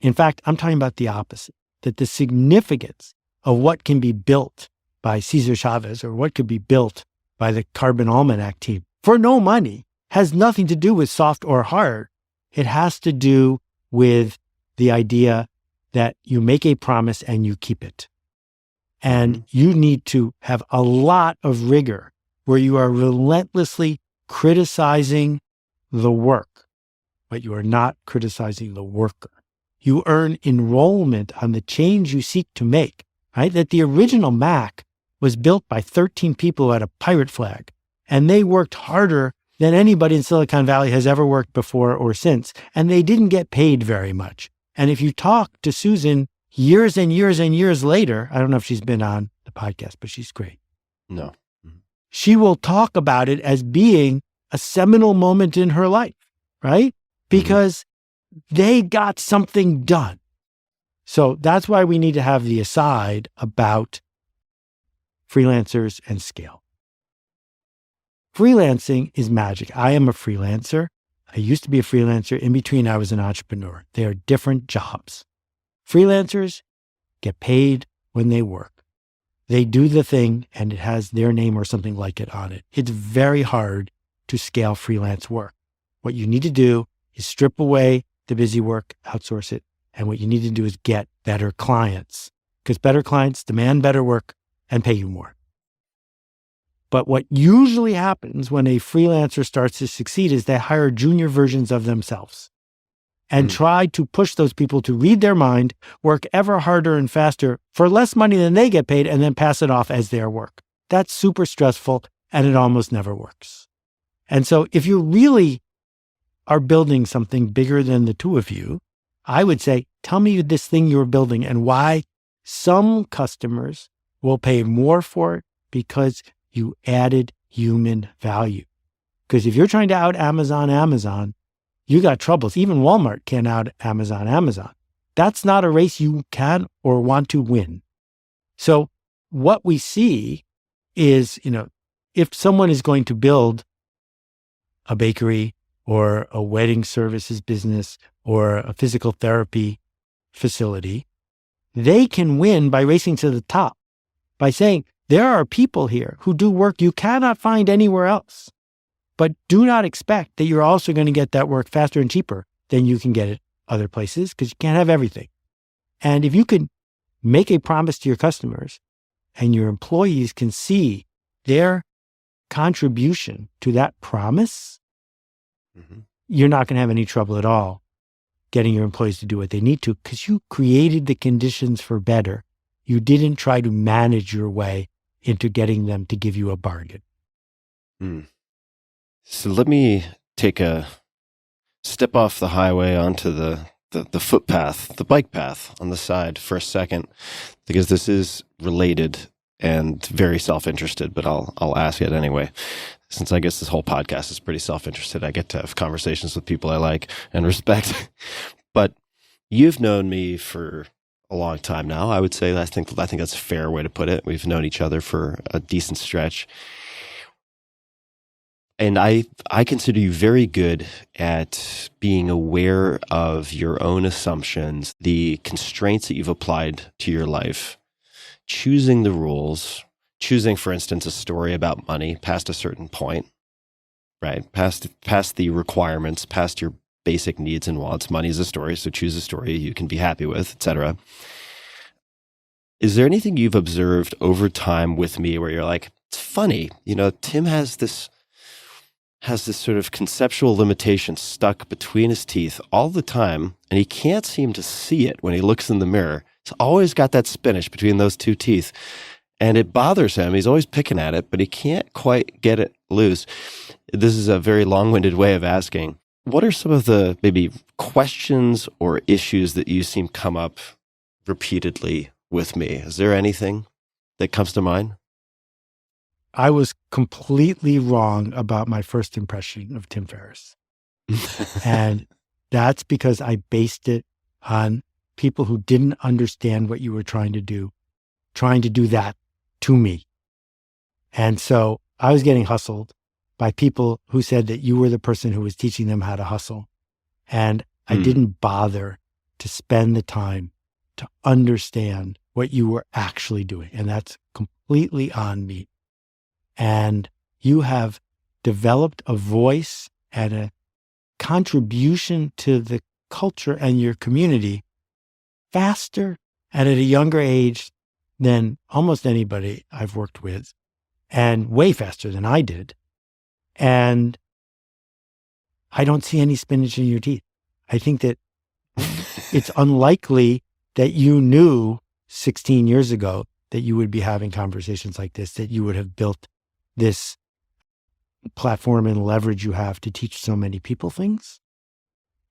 In fact, I'm talking about the opposite, that the significance of what can be built by Cesar Chavez or what could be built by the Carbon Almanac team for no money has nothing to do with soft or hard. It has to do with the idea that you make a promise and you keep it. And you need to have a lot of rigor where you are relentlessly criticizing the work, but you are not criticizing the worker. You earn enrollment on the change you seek to make, right? That the original Mac was built by 13 people who had a pirate flag, and they worked harder than anybody in Silicon Valley has ever worked before or since, and they didn't get paid very much. And if you talk to Susan years and years and years later, I don't know if she's been on the podcast, but she's great. No. She will talk about it as being a seminal moment in her life, right? Because they got something done. So that's why we need to have the aside about freelancers and scale. Freelancing is magic. I am a freelancer. I used to be a freelancer. In between, I was an entrepreneur. They are different jobs. Freelancers get paid when they work. They do the thing and it has their name or something like it on it. It's very hard to scale freelance work. What you need to do is strip away the busy work, outsource it. And what you need to do is get better clients, because better clients demand better work and pay you more. But what usually happens when a freelancer starts to succeed is they hire junior versions of themselves and try to push those people to read their mind, work ever harder and faster for less money than they get paid, and then pass it off as their work. That's super stressful, and it almost never works. And so if you really are building something bigger than the two of you, I would say, tell me this thing you're building and why some customers will pay more for it because you added human value. Because if you're trying to out Amazon, you got troubles. Even Walmart can't out Amazon. That's not a race you can or want to win. So what we see is, if someone is going to build a bakery or a wedding services business or a physical therapy facility, they can win by racing to the top, by saying, there are people here who do work you cannot find anywhere else. But do not expect that you're also going to get that work faster and cheaper than you can get it other places, because you can't have everything. And if you can make a promise to your customers and your employees can see their contribution to that promise, you're not going to have any trouble at all getting your employees to do what they need to, because you created the conditions for better. You didn't try to manage your way into getting them to give you a bargain. So let me take a step off the highway onto the footpath, the bike path on the side for a second, because this is related and very self-interested, but I'll ask it anyway. Since I guess this whole podcast is pretty self-interested, I get to have conversations with people I like and respect. But you've known me for a long time now. I would say I think that's a fair way to put it. We've known each other for a decent stretch. And I consider you very good at being aware of your own assumptions, the constraints that you've applied to your life, choosing the rules, choosing, for instance, a story about money past a certain point, right? Past the requirements, past your basic needs and wants. Money is a story, so choose a story you can be happy with, etc. Is there anything you've observed over time with me where you're like, it's funny, Tim has this sort of conceptual limitation stuck between his teeth all the time, and he can't seem to see it when he looks in the mirror. He's always got that spinach between those two teeth, and it bothers him. He's always picking at it, but he can't quite get it loose. This is a very long-winded way of asking, what are some of the maybe questions or issues that you seem come up repeatedly with me? Is there anything that comes to mind? I was completely wrong about my first impression of Tim Ferriss. And that's because I based it on people who didn't understand what you were trying to do that to me. And so I was getting hustled by people who said that you were the person who was teaching them how to hustle. And I didn't bother to spend the time to understand what you were actually doing. And that's completely on me. And you have developed a voice and a contribution to the culture and your community faster and at a younger age than almost anybody I've worked with, and way faster than I did. And I don't see any spinach in your teeth. I think that it's unlikely that you knew 16 years ago that you would be having conversations like this, that you would have built this platform and leverage you have to teach so many people things.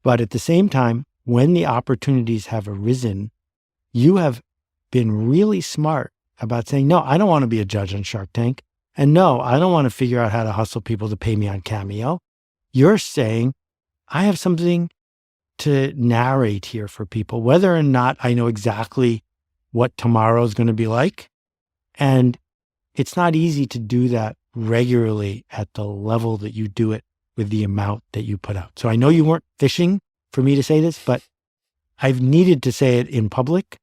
But at the same time, when the opportunities have arisen, you have been really smart about saying, no, I don't want to be a judge on Shark Tank. And no, I don't want to figure out how to hustle people to pay me on Cameo. You're saying, I have something to narrate here for people, whether or not I know exactly what tomorrow is going to be like. And it's not easy to do that regularly at the level that you do it with the amount that you put out. So I know you weren't fishing for me to say this, but I've needed to say it in public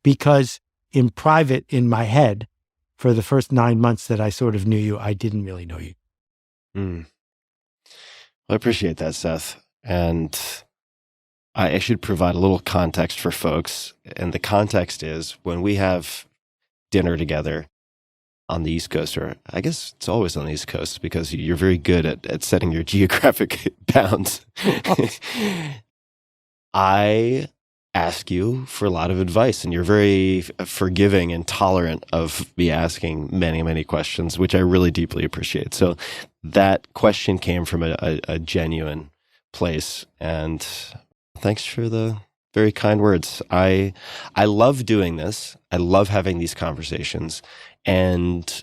because in private, in my head, for the first 9 months that I sort of knew you, I didn't really know you. Well, I appreciate that, Seth. And I should provide a little context for folks. And the context is when we have dinner together on the East Coast, or I guess it's always on the East Coast because you're very good at setting your geographic bounds. I ask you for a lot of advice, and you're very forgiving and tolerant of me asking many, many questions, which I really deeply appreciate. So that question came from a genuine place, and thanks for the very kind words. I love doing this. I love having these conversations, and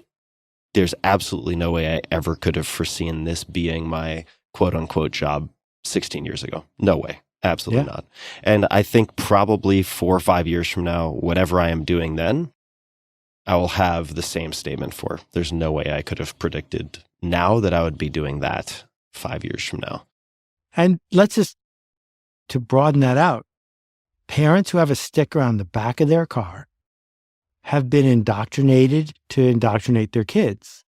there's absolutely no way I ever could have foreseen this being my quote unquote job 16 years ago. No way. Absolutely not. And I think probably 4 or 5 years from now, whatever I am doing then, I will have the same statement for. There's no way I could have predicted now that I would be doing that 5 years from now. And let's just, to broaden that out, parents who have a sticker on the back of their car have been indoctrinated to indoctrinate their kids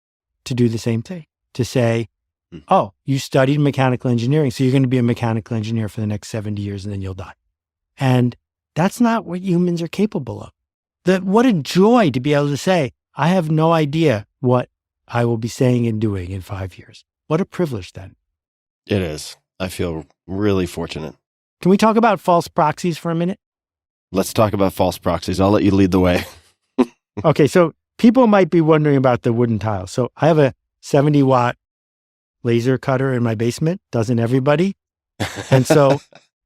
to do the same thing, to say, oh, you studied mechanical engineering, so you're going to be a mechanical engineer for the next 70 years and then you'll die. And that's not what humans are capable of. What a joy to be able to say, I have no idea what I will be saying and doing in 5 years. What a privilege then. It is. I feel really fortunate. Can we talk about false proxies for a minute? Let's talk about false proxies. I'll let you lead the way. Okay, so people might be wondering about the wooden tile. So I have a 70-watt laser cutter in my basement. Doesn't everybody? And so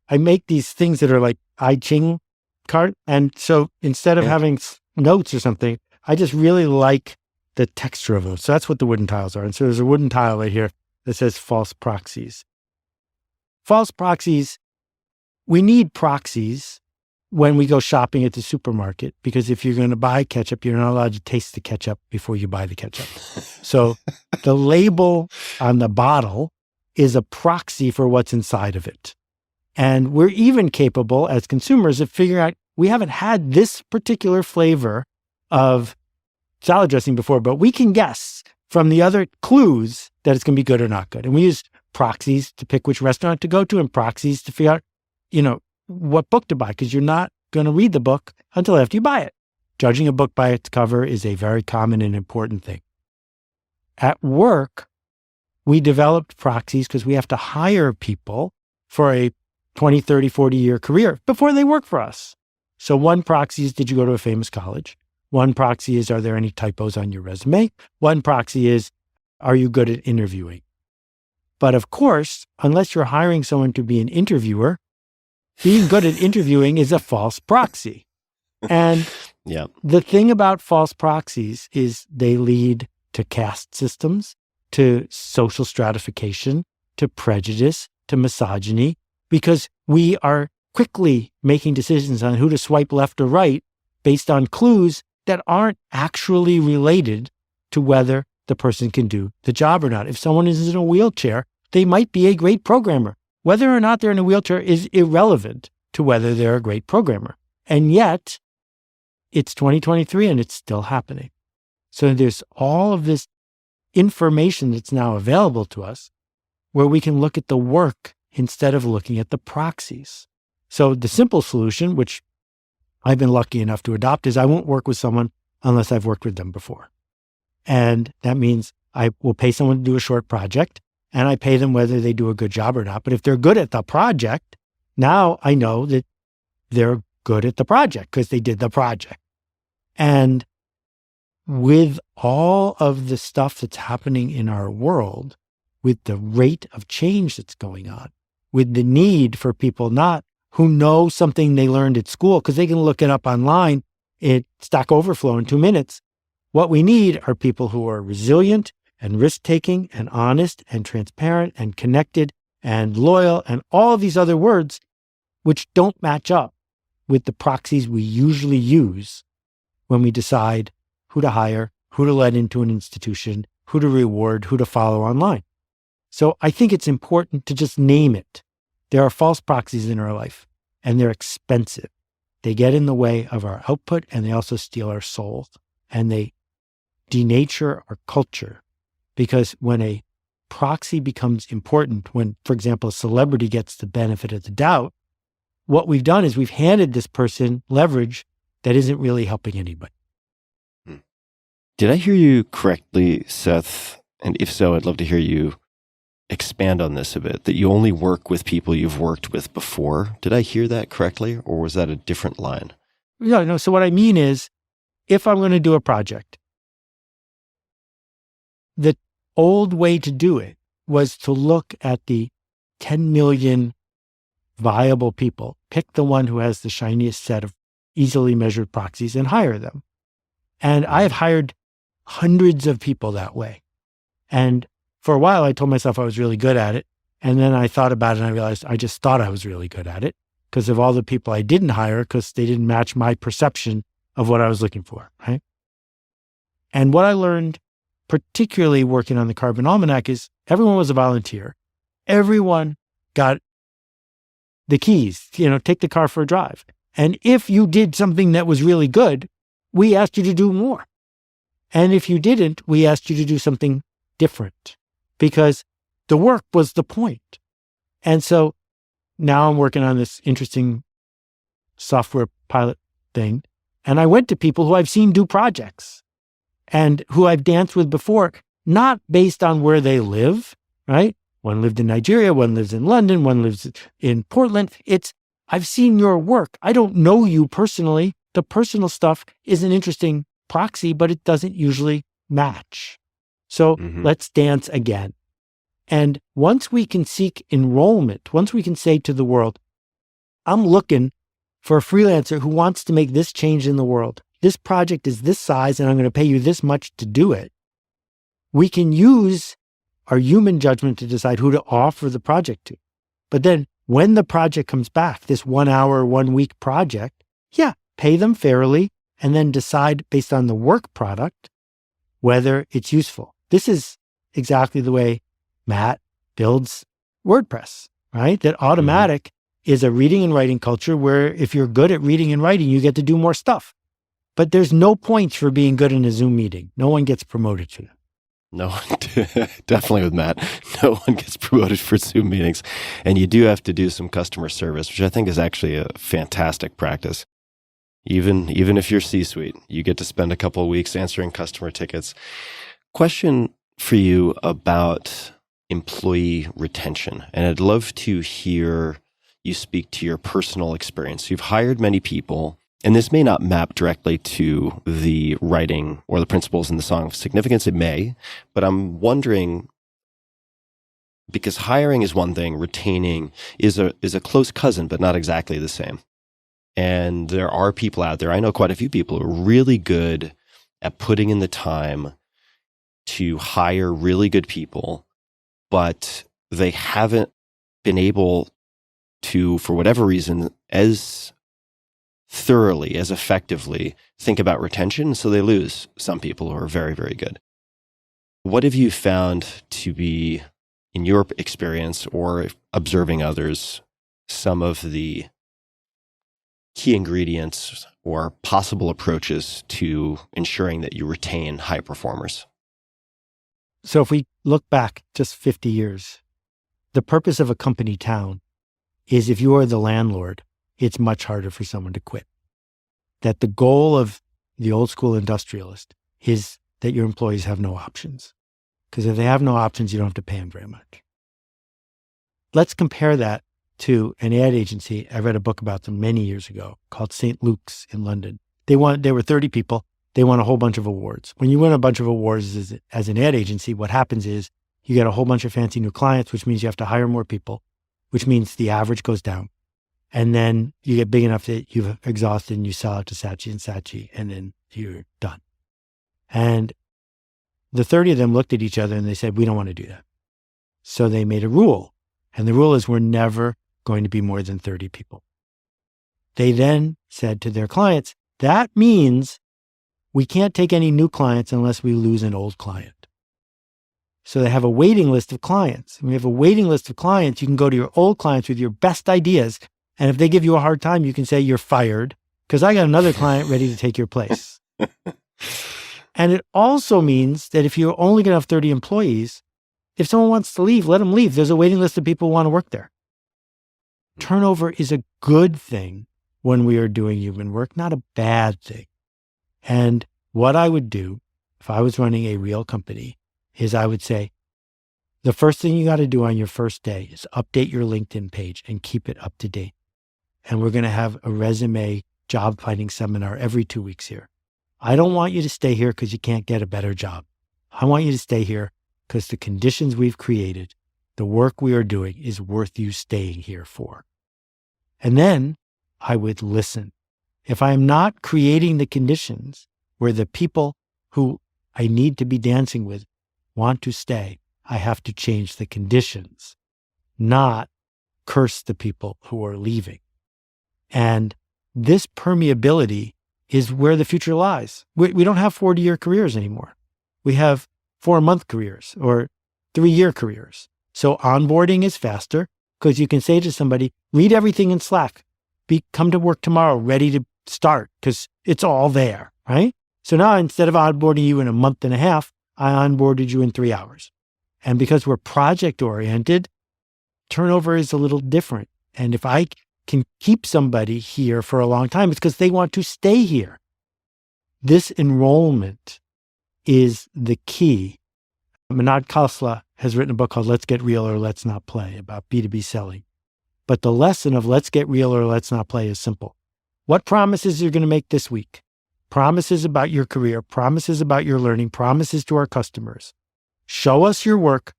I make these things that are like I Ching cart. And so instead of having notes or something, I just really like the texture of those. So that's what the wooden tiles are. And so there's a wooden tile right here that says false proxies. False proxies, we need proxies when we go shopping at the supermarket, because if you're going to buy ketchup, you're not allowed to taste the ketchup before you buy the ketchup. So the label on the bottle is a proxy for what's inside of it. And we're even capable as consumers of figuring out, we haven't had this particular flavor of salad dressing before, but we can guess from the other clues that it's going to be good or not good. And we use proxies to pick which restaurant to go to and proxies to figure out, what book to buy, because you're not going to read the book until after you buy it. Judging a book by its cover is a very common and important thing. At work, we developed proxies because we have to hire people for a 20, 30, 40-year career before they work for us. So one proxy is, did you go to a famous college? One proxy is, are there any typos on your resume? One proxy is, are you good at interviewing? But of course, unless you're hiring someone to be an interviewer, being good at interviewing is a false proxy. And the thing about false proxies is they lead to caste systems, to social stratification, to prejudice, to misogyny, because we are quickly making decisions on who to swipe left or right based on clues that aren't actually related to whether the person can do the job or not. If someone is in a wheelchair, they might be a great programmer. Whether or not they're in a wheelchair is irrelevant to whether they're a great programmer. And yet, it's 2023 and it's still happening. So there's all of this information that's now available to us where we can look at the work instead of looking at the proxies. So the simple solution, which I've been lucky enough to adopt, is I won't work with someone unless I've worked with them before. And that means I will pay someone to do a short project. and I pay them whether they do a good job or not. But if they're good at the project, now I know that they're good at the project because they did the project. And with all of the stuff that's happening in our world, with the rate of change that's going on, with the need for people not who know something they learned at school because they can look it up online at Stack Overflow in 2 minutes. What we need are people who are resilient and risk-taking and honest and transparent and connected and loyal and all of these other words which don't match up with the proxies we usually use when we decide who to hire, who to let into an institution, who to reward, who to follow online. So I think it's important to just name it. There are false proxies in our life, and they're expensive. They get in the way of our output, and they also steal our souls, and they denature our culture. Because when a proxy becomes important, when, for example, a celebrity gets the benefit of the doubt, what we've done is we've handed this person leverage that isn't really helping anybody. Did I hear you correctly, Seth? And if so, I'd love to hear you expand on this a bit, that you only work with people you've worked with before. Did I hear that correctly, or was that a different line? No. So what I mean is, if I'm going to do a project, the old way to do it was to look at the 10 million viable people, pick the one who has the shiniest set of easily measured proxies and hire them. And I have hired hundreds of people that way. And for a while, I told myself I was really good at it. And then I thought about it and I realized I just thought I was really good at it because of all the people I didn't hire because they didn't match my perception of what I was looking for, right? And what I learned, particularly working on the Carbon Almanac, is everyone was a volunteer. Everyone got the keys, take the car for a drive. And if you did something that was really good, we asked you to do more. And if you didn't, we asked you to do something different because the work was the point. And so now I'm working on this interesting software pilot thing. And I went to people who I've seen do projects and who I've danced with before, not based on where they live, right? One lived in Nigeria, one lives in London, one lives in Portland. I've seen your work. I don't know you personally. The personal stuff is an interesting proxy, but it doesn't usually match. So let's dance again. And once we can seek enrollment, once we can say to the world, I'm looking for a freelancer who wants to make this change in the world. This project is this size and I'm going to pay you this much to do it. We can use our human judgment to decide who to offer the project to. But then when the project comes back, this 1 hour, 1 week project, pay them fairly and then decide based on the work product whether it's useful. This is exactly the way Matt builds WordPress, right? That Automatic is a reading and writing culture where if you're good at reading and writing, you get to do more stuff. But there's no points for being good in a Zoom meeting. No one gets promoted to that. No, definitely with Matt. No one gets promoted for Zoom meetings. And you do have to do some customer service, which I think is actually a fantastic practice. Even if you're C-suite, you get to spend a couple of weeks answering customer tickets. Question for you about employee retention. And I'd love to hear you speak to your personal experience. You've hired many people, and this may not map directly to the writing or the principles in the Song of Significance. It may, but I'm wondering, because hiring is one thing, retaining is a close cousin, but not exactly the same. And there are people out there, I know quite a few people who are really good at putting in the time to hire really good people, but they haven't been able to, for whatever reason, as thoroughly, as effectively think about retention. So they lose some people who are very, very good. What have you found to be, in your experience or observing others, some of the key ingredients or possible approaches to ensuring that you retain high performers? So if we look back just 50 years, the purpose of a company town is if you are the landlord, it's much harder for someone to quit. That the goal of the old school industrialist is that your employees have no options. because if they have no options, you don't have to pay them very much. Let's compare that to an ad agency. I read a book about them many years ago called St. Luke's in London. They were 30 people. They won a whole bunch of awards. When you win a bunch of awards as an ad agency, what happens is you get a whole bunch of fancy new clients, which means you have to hire more people, which means the average goes down. And then you get big enough that you've exhausted and you sell out to Saatchi and Saatchi, and then you're done. And the 30 of them looked at each other and they said, we don't want to do that. So they made a rule. And the rule is we're never going to be more than 30 people. They then said to their clients, that means we can't take any new clients unless we lose an old client. So they have a waiting list of clients. When we have a waiting list of clients, you can go to your old clients with your best ideas. And if they give you a hard time, you can say you're fired because I got another client ready to take your place. And it also means that if you're only going to have 30 employees, if someone wants to leave, let them leave. There's a waiting list of people who want to work there. Turnover is a good thing when we are doing human work, not a bad thing. And what I would do if I was running a real company is I would say, the first thing you got to do on your first day is update your LinkedIn page and keep it up to date. And we're going to have a resume job finding seminar every 2 weeks here. I don't want you to stay here because you can't get a better job. I want you to stay here because the conditions we've created, the work we are doing is worth you staying here for. And then I would listen. If I am not creating the conditions where the people who I need to be dancing with want to stay, I have to change the conditions, not curse the people who are leaving. And this permeability is where the future lies. We don't have 40-year careers anymore. We have 4-month careers or 3-year careers. So onboarding is faster because you can say to somebody, read everything in Slack. Come to work tomorrow, ready to start because it's all there, right? So now instead of onboarding you in a month and a half, I onboarded you in 3 hours. And because we're project oriented, turnover is a little different. And if I can keep somebody here for a long time, it's because they want to stay here. This enrollment is the key. Manad Khosla has written a book called Let's Get Real or Let's Not Play about B2B selling. But the lesson of let's get real or let's not play is simple. What promises you're going to make this week? Promises about your career, promises about your learning, promises to our customers. Show us your work.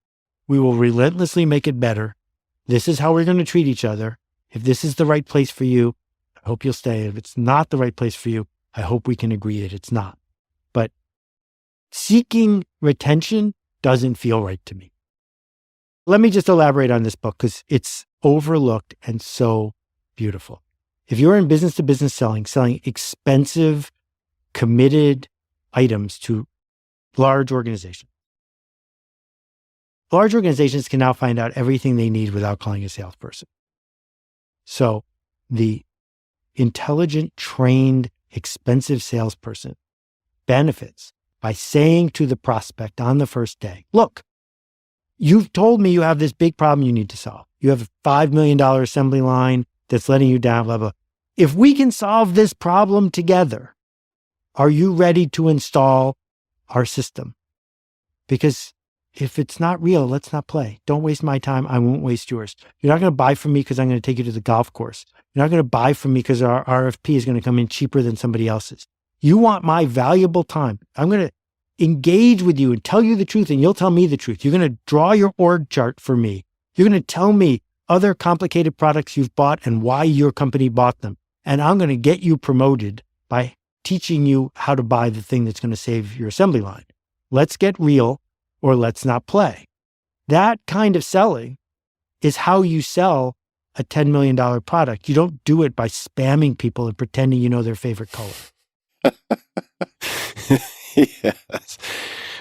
We will relentlessly make it better. This is how we're going to treat each other. If this is the right place for you, I hope you'll stay. If it's not the right place for you, I hope we can agree that it's not. But seeking retention doesn't feel right to me. Let me just elaborate on this book because it's overlooked and so beautiful. If you're in business-to-business selling expensive, committed items to large organizations can now find out everything they need without calling a salesperson. So the intelligent, trained, expensive salesperson benefits by saying to the prospect on the first day, look, you've told me you have this big problem you need to solve. You have a $5 million assembly line that's letting you down, blah, blah. If we can solve this problem together, are you ready to install our system? Because if it's not real, let's not play. Don't waste my time. I won't waste yours. You're not going to buy from me because I'm going to take you to the golf course. You're not going to buy from me because our RFP is going to come in cheaper than somebody else's. You want my valuable time. I'm going to engage with you and tell you the truth, and you'll tell me the truth. You're going to draw your org chart for me. You're going to tell me other complicated products you've bought and why your company bought them. And I'm going to get you promoted by teaching you how to buy the thing that's going to save your assembly line. Let's get real or let's not play. That kind of selling is how you sell a $10 million product. You don't do it by spamming people and pretending you know their favorite color. Yes,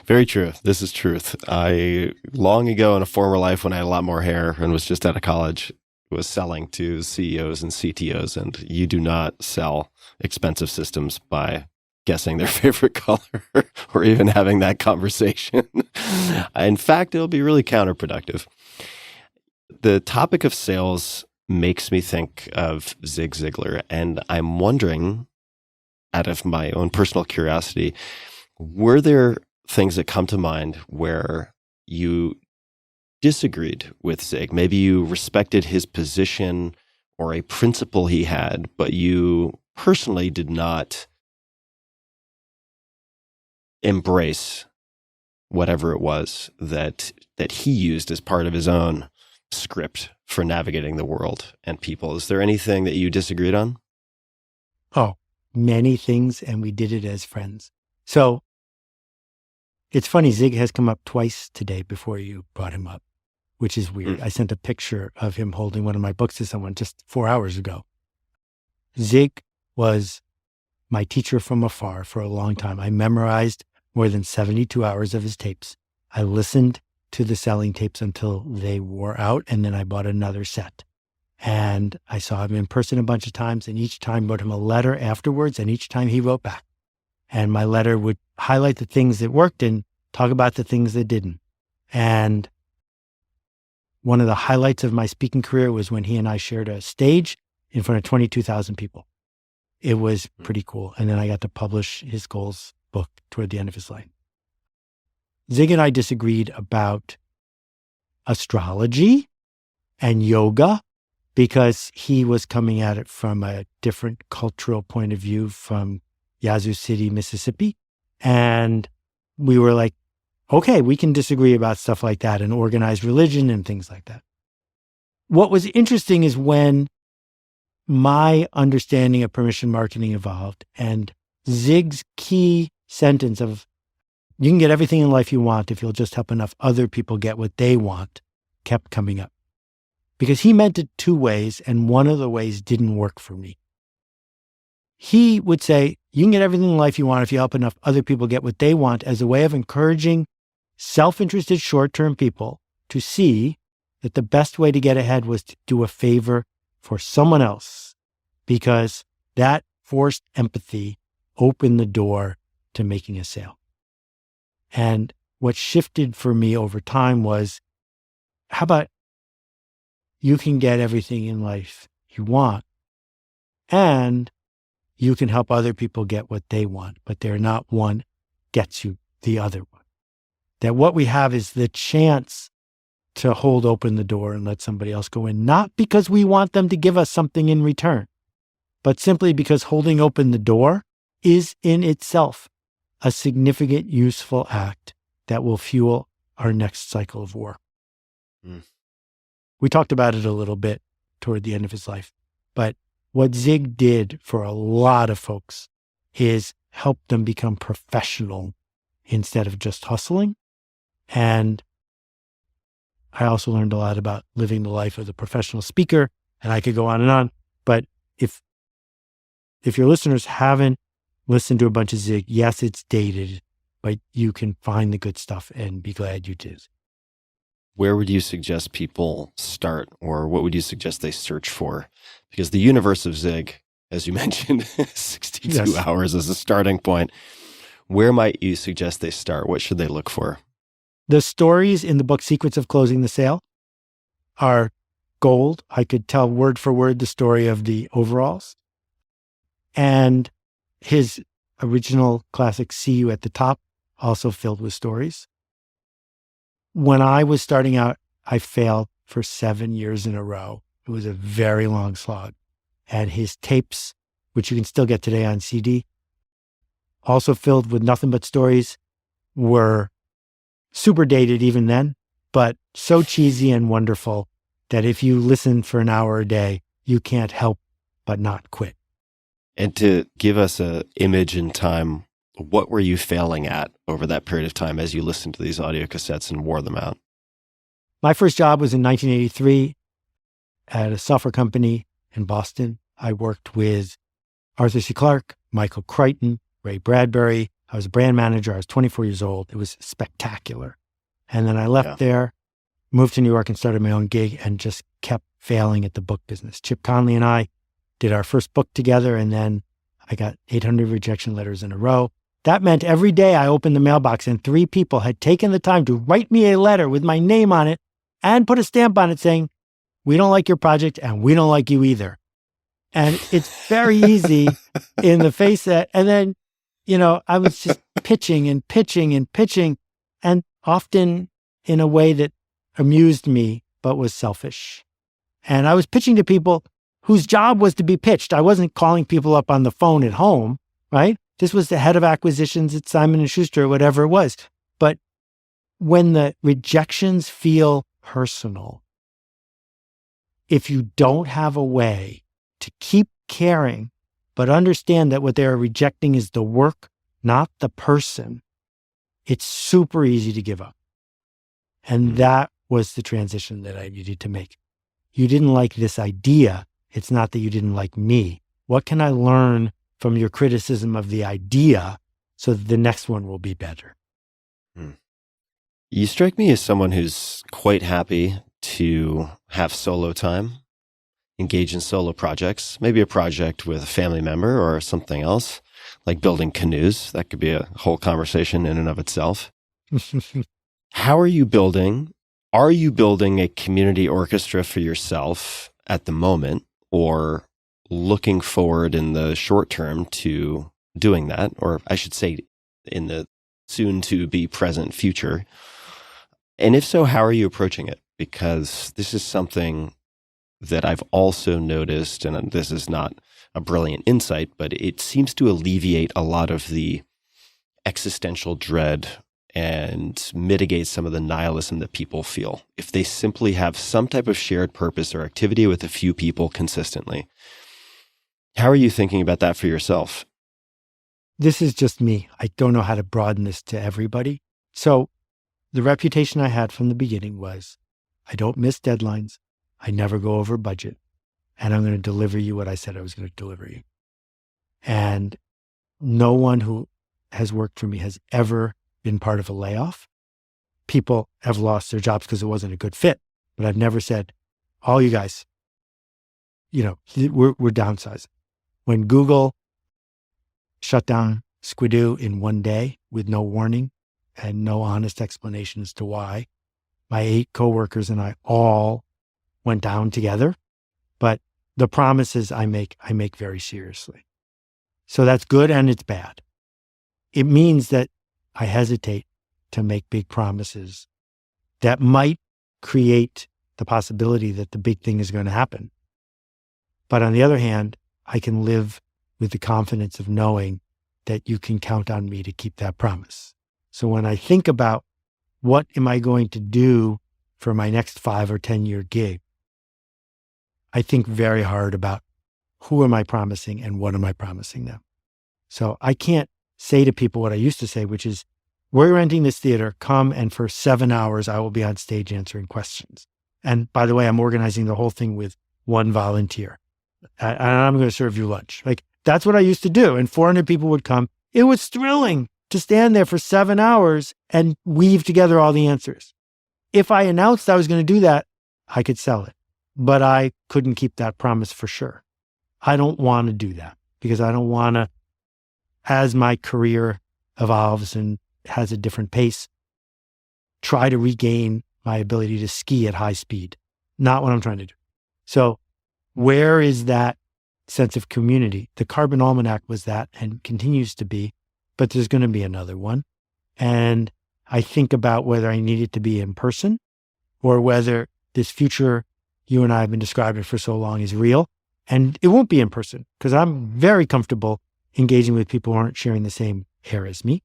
very true. This is truth. I, long ago in a former life when I had a lot more hair and was just out of college, was selling to CEOs and CTOs, and you do not sell expensive systems by guessing their favorite color or even having that conversation. In fact, it'll be really counterproductive. The topic of sales makes me think of Zig Ziglar, and I'm wondering, out of my own personal curiosity, were there things that come to mind where you disagreed with Zig. Maybe you respected his position or a principle he had, but you personally did not embrace whatever it was that he used as part of his own script for navigating the world and people. Is there anything that you disagreed on? Oh, many things, and we did it as friends. So it's funny, Zig has come up twice today before you brought him up, which is weird. I sent a picture of him holding one of my books to someone just 4 hours ago. Zig was my teacher from afar for a long time. I memorized more than 72 hours of his tapes. I listened to the selling tapes until they wore out, and then I bought another set. And I saw him in person a bunch of times, and each time wrote him a letter afterwards, and each time he wrote back. And my letter would highlight the things that worked and talk about the things that didn't. And one of the highlights of my speaking career was when he and I shared a stage in front of 22,000 people. It was pretty cool. And then I got to publish his goals book toward the end of his life. Zig and I disagreed about astrology and yoga because he was coming at it from a different cultural point of view from Yazoo City, Mississippi. And we were like, okay, we can disagree about stuff like that and organized religion and things like that. What was interesting is when my understanding of permission marketing evolved and Zig's key sentence of, you can get everything in life you want if you'll just help enough other people get what they want, kept coming up. Because he meant it two ways, and one of the ways didn't work for me. He would say, you can get everything in life you want if you help enough other people get what they want, as a way of encouraging self-interested short-term people to see that the best way to get ahead was to do a favor for someone else, because that forced empathy opened the door to making a sale. And what shifted for me over time was, how about you can get everything in life you want, and you can help other people get what they want, but they're not one gets you the other one. That what we have is the chance to hold open the door and let somebody else go in, not because we want them to give us something in return, but simply because holding open the door is in itself a significant, useful act that will fuel our next cycle of war. We talked about it a little bit toward the end of his life, but what Zig did for a lot of folks is help them become professional instead of just hustling. And I also learned a lot about living the life of the professional speaker, and I could go on and on. But if your listeners haven't listened to a bunch of Zig, yes, it's dated, but you can find the good stuff and be glad you did. Where would you suggest people start, or what would you suggest they search for? Because the universe of Zig, as you mentioned, 62 hours as a starting point. Where might you suggest they start? What should they look for? The stories in the book Secrets of Closing the Sale are gold. I could tell word for word the story of the overalls. And his original classic See You at the Top, also filled with stories. When I was starting out, I failed for 7 years in a row. It was a very long slog. And his tapes, which you can still get today on CD, also filled with nothing but stories, were super dated even then, but so cheesy and wonderful that if you listen for an hour a day, you can't help but not quit. And to give us an image in time, what were you failing at over that period of time as you listened to these audio cassettes and wore them out? My first job was in 1983 at a software company in Boston. I worked with Arthur C. Clarke, Michael Crichton, Ray Bradbury. I was a brand manager. I was 24 years old. It was spectacular. And then I left there, moved to New York and started my own gig and just kept failing at the book business. Chip Conley and I did our first book together, and then I got 800 rejection letters in a row. That meant every day I opened the mailbox and 3 people had taken the time to write me a letter with my name on it and put a stamp on it saying, we don't like your project and we don't like you either. And it's very easy in the face of that. And then, I was just pitching and pitching and pitching. And often in a way that amused me, but was selfish. And I was pitching to people whose job was to be pitched. I wasn't calling people up on the phone at home, right? This was the head of acquisitions at Simon & Schuster, or whatever it was. But when the rejections feel personal, if you don't have a way to keep caring, but understand that what they're rejecting is the work, not the person, it's super easy to give up. And that was the transition that I needed to make. You didn't like this idea. It's not that you didn't like me. What can I learn from your criticism of the idea so that the next one will be better? You strike me as someone who's quite happy to have solo time, engage in solo projects, maybe a project with a family member or something else, like building canoes. That could be a whole conversation in and of itself. How are you building? Are you building a community orchestra for yourself at the moment, or looking forward in the short term to doing that? Or I should say in the soon to be present future. And if so, how are you approaching it? Because this is something that I've also noticed, and this is not a brilliant insight, but it seems to alleviate a lot of the existential dread and mitigate some of the nihilism that people feel if they simply have some type of shared purpose or activity with a few people consistently. How are you thinking about that for yourself? This is just me. I don't know how to broaden this to everybody. So the reputation I had from the beginning was, I don't miss deadlines. I never go over budget. And I'm going to deliver you what I said I was going to deliver you. And no one who has worked for me has ever been part of a layoff. People have lost their jobs because it wasn't a good fit. But I've never said, all you guys, we're downsizing. When Google shut down Squidoo in one day with no warning and no honest explanation as to why, my 8 coworkers and I all went down together. But the promises I make very seriously. So that's good and it's bad. It means that I hesitate to make big promises that might create the possibility that the big thing is going to happen. But on the other hand, I can live with the confidence of knowing that you can count on me to keep that promise. So when I think about what am I going to do for my next 5 or 10 year gig, I think very hard about who am I promising and what am I promising them. So I can't say to people what I used to say, which is, we're renting this theater, come and for 7 hours, I will be on stage answering questions. And by the way, I'm organizing the whole thing with one volunteer. And I'm going to serve you lunch. Like, that's what I used to do. And 400 people would come. It was thrilling to stand there for 7 hours and weave together all the answers. If I announced I was going to do that, I could sell it. But I couldn't keep that promise for sure. I don't want to do that because I don't want to, as my career evolves and has a different pace, try to regain my ability to ski at high speed. Not what I'm trying to do. So where is that sense of community? The Carbon Almanac was that and continues to be, but there's going to be another one. And I think about whether I need it to be in person or whether this future you and I have been describing for so long is real. And it won't be in person because I'm very comfortable engaging with people who aren't sharing the same air as me.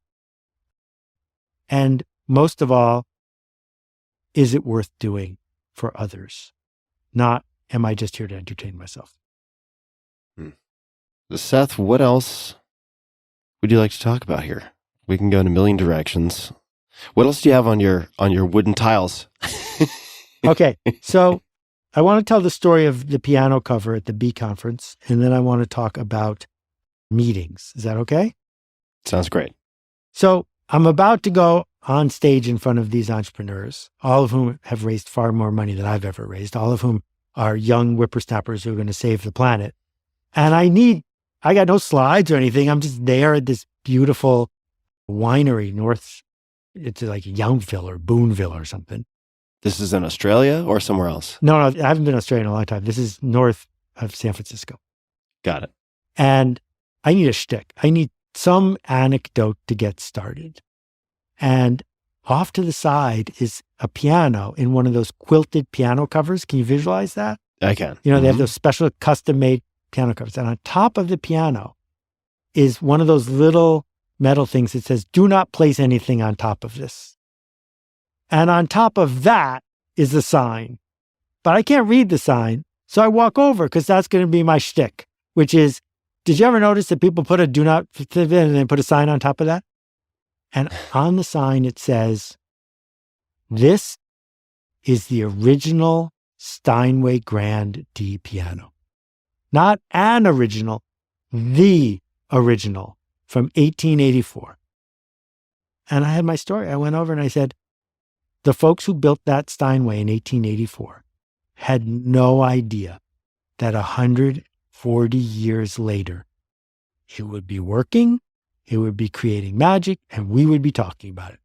And most of all, is it worth doing for others? Not, am I just here to entertain myself? Seth, what else would you like to talk about here? We can go in a million directions. What else do you have on your wooden tiles? Okay, so I want to tell the story of the piano cover at the B conference, and then I want to talk about meetings. Is that okay? Sounds great. So I'm about to go on stage in front of these entrepreneurs, all of whom have raised far more money than I've ever raised, all of whom are young whippersnappers who are going to save the planet. And I got no slides or anything. I'm just there at this beautiful winery it's like Yountville or Boonville or something. This is in Australia or somewhere else? No, I haven't been in Australia in a long time. This is north of San Francisco. Got it. And I need a shtick. I need some anecdote to get started. And off to the side is a piano in one of those quilted piano covers. Can you visualize that? I can. They have those special custom-made piano covers. And on top of the piano is one of those little metal things that says, do not place anything on top of this. And on top of that is the sign. But I can't read the sign, so I walk over because that's going to be my shtick, which is, did you ever notice that people put a do not and then put a sign on top of that? And on the sign, it says, this is the original Steinway Grand D piano. Not an original, the original from 1884. And I had my story. I went over and I said, the folks who built that Steinway in 1884 had no idea that 140 years later, it would be working, it would be creating magic, and we would be talking about it.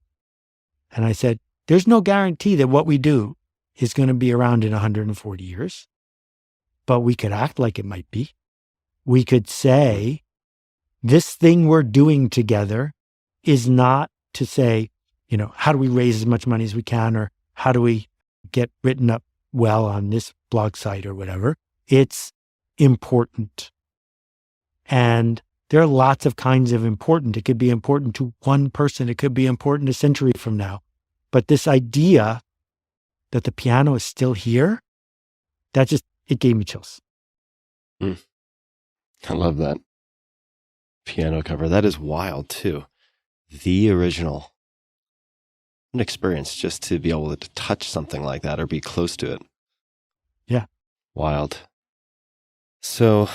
And I said, there's no guarantee that what we do is going to be around in 140 years, but we could act like it might be. We could say, this thing we're doing together is not to say, how do we raise as much money as we can, or how do we get written up well on this blog site or whatever. It's important. And there are lots of kinds of important. It could be important to one person. It could be important a century from now. But this idea that the piano is still here, it gave me chills. I love that piano cover. That is wild too. The original. An experience just to be able to touch something like that or be close to it. Yeah. Wild. So,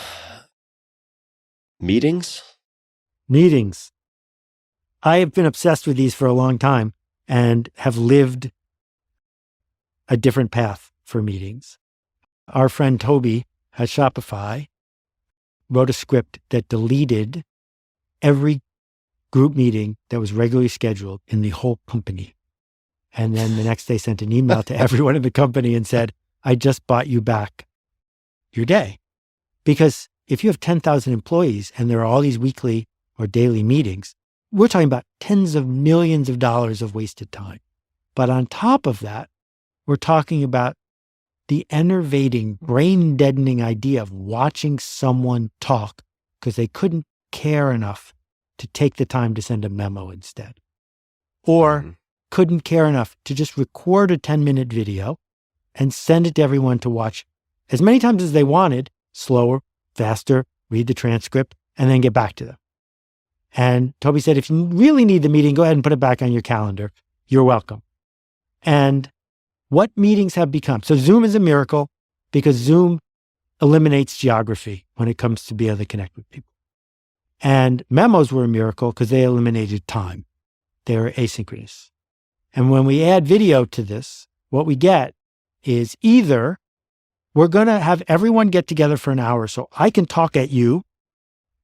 meetings? Meetings. I have been obsessed with these for a long time and have lived a different path for meetings. Our friend Toby at Shopify wrote a script that deleted every group meeting that was regularly scheduled in the whole company. And then the next day sent an email to everyone in the company and said, I just bought you back your day. Because if you have 10,000 employees and there are all these weekly or daily meetings, we're talking about tens of millions of dollars of wasted time. But on top of that, we're talking about the enervating, brain-deadening idea of watching someone talk because they couldn't care enough to take the time to send a memo instead. Or couldn't care enough to just record a 10-minute video and send it to everyone to watch as many times as they wanted, slower, faster, read the transcript, and then get back to them. And Toby said, if you really need the meeting, go ahead and put it back on your calendar. You're welcome. And what meetings have become? So Zoom is a miracle because Zoom eliminates geography when it comes to being able to connect with people. And memos were a miracle because they eliminated time. They were asynchronous. And when we add video to this, what we get is either we're going to have everyone get together for an hour so I can talk at you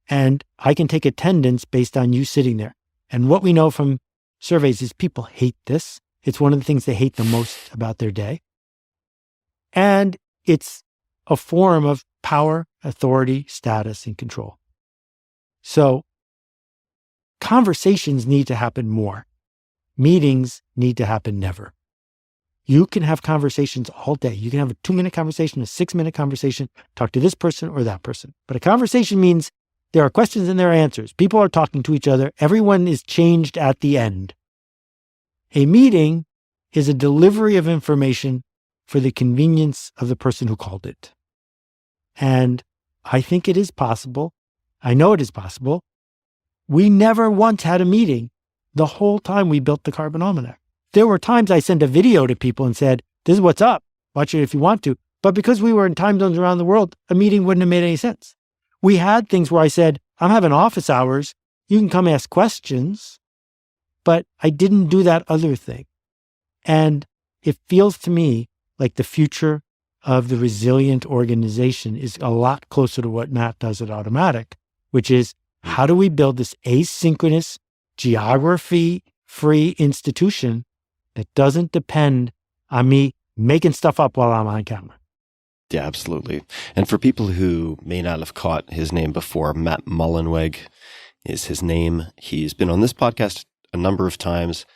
and I can take attendance based on you sitting there. And what we know from surveys is people hate this. It's one of the things they hate the most about their day. And it's a form of power, authority, status, and control. So conversations need to happen more. Meetings need to happen never. You can have conversations all day. You can have a 2-minute conversation, a 6-minute conversation, talk to this person or that person. But a conversation means there are questions and there are answers. People are talking to each other. Everyone is changed at the end. A meeting is a delivery of information for the convenience of the person who called it. And I think it is possible. I know it is possible. We never once had a meeting the whole time we built the Carbon Almanac. There were times I sent a video to people and said, this is what's up. Watch it if you want to. But because we were in time zones around the world, a meeting wouldn't have made any sense. We had things where I said, I'm having office hours. You can come ask questions. But I didn't do that other thing. And it feels to me like the future of the resilient organization is a lot closer to what Matt does at Automatic, which is how do we build this asynchronous, geography-free institution that doesn't depend on me making stuff up while I'm on camera. Yeah, absolutely. And for people who may not have caught his name before, Matt Mullenweg is his name. He's been on this podcast a number of times.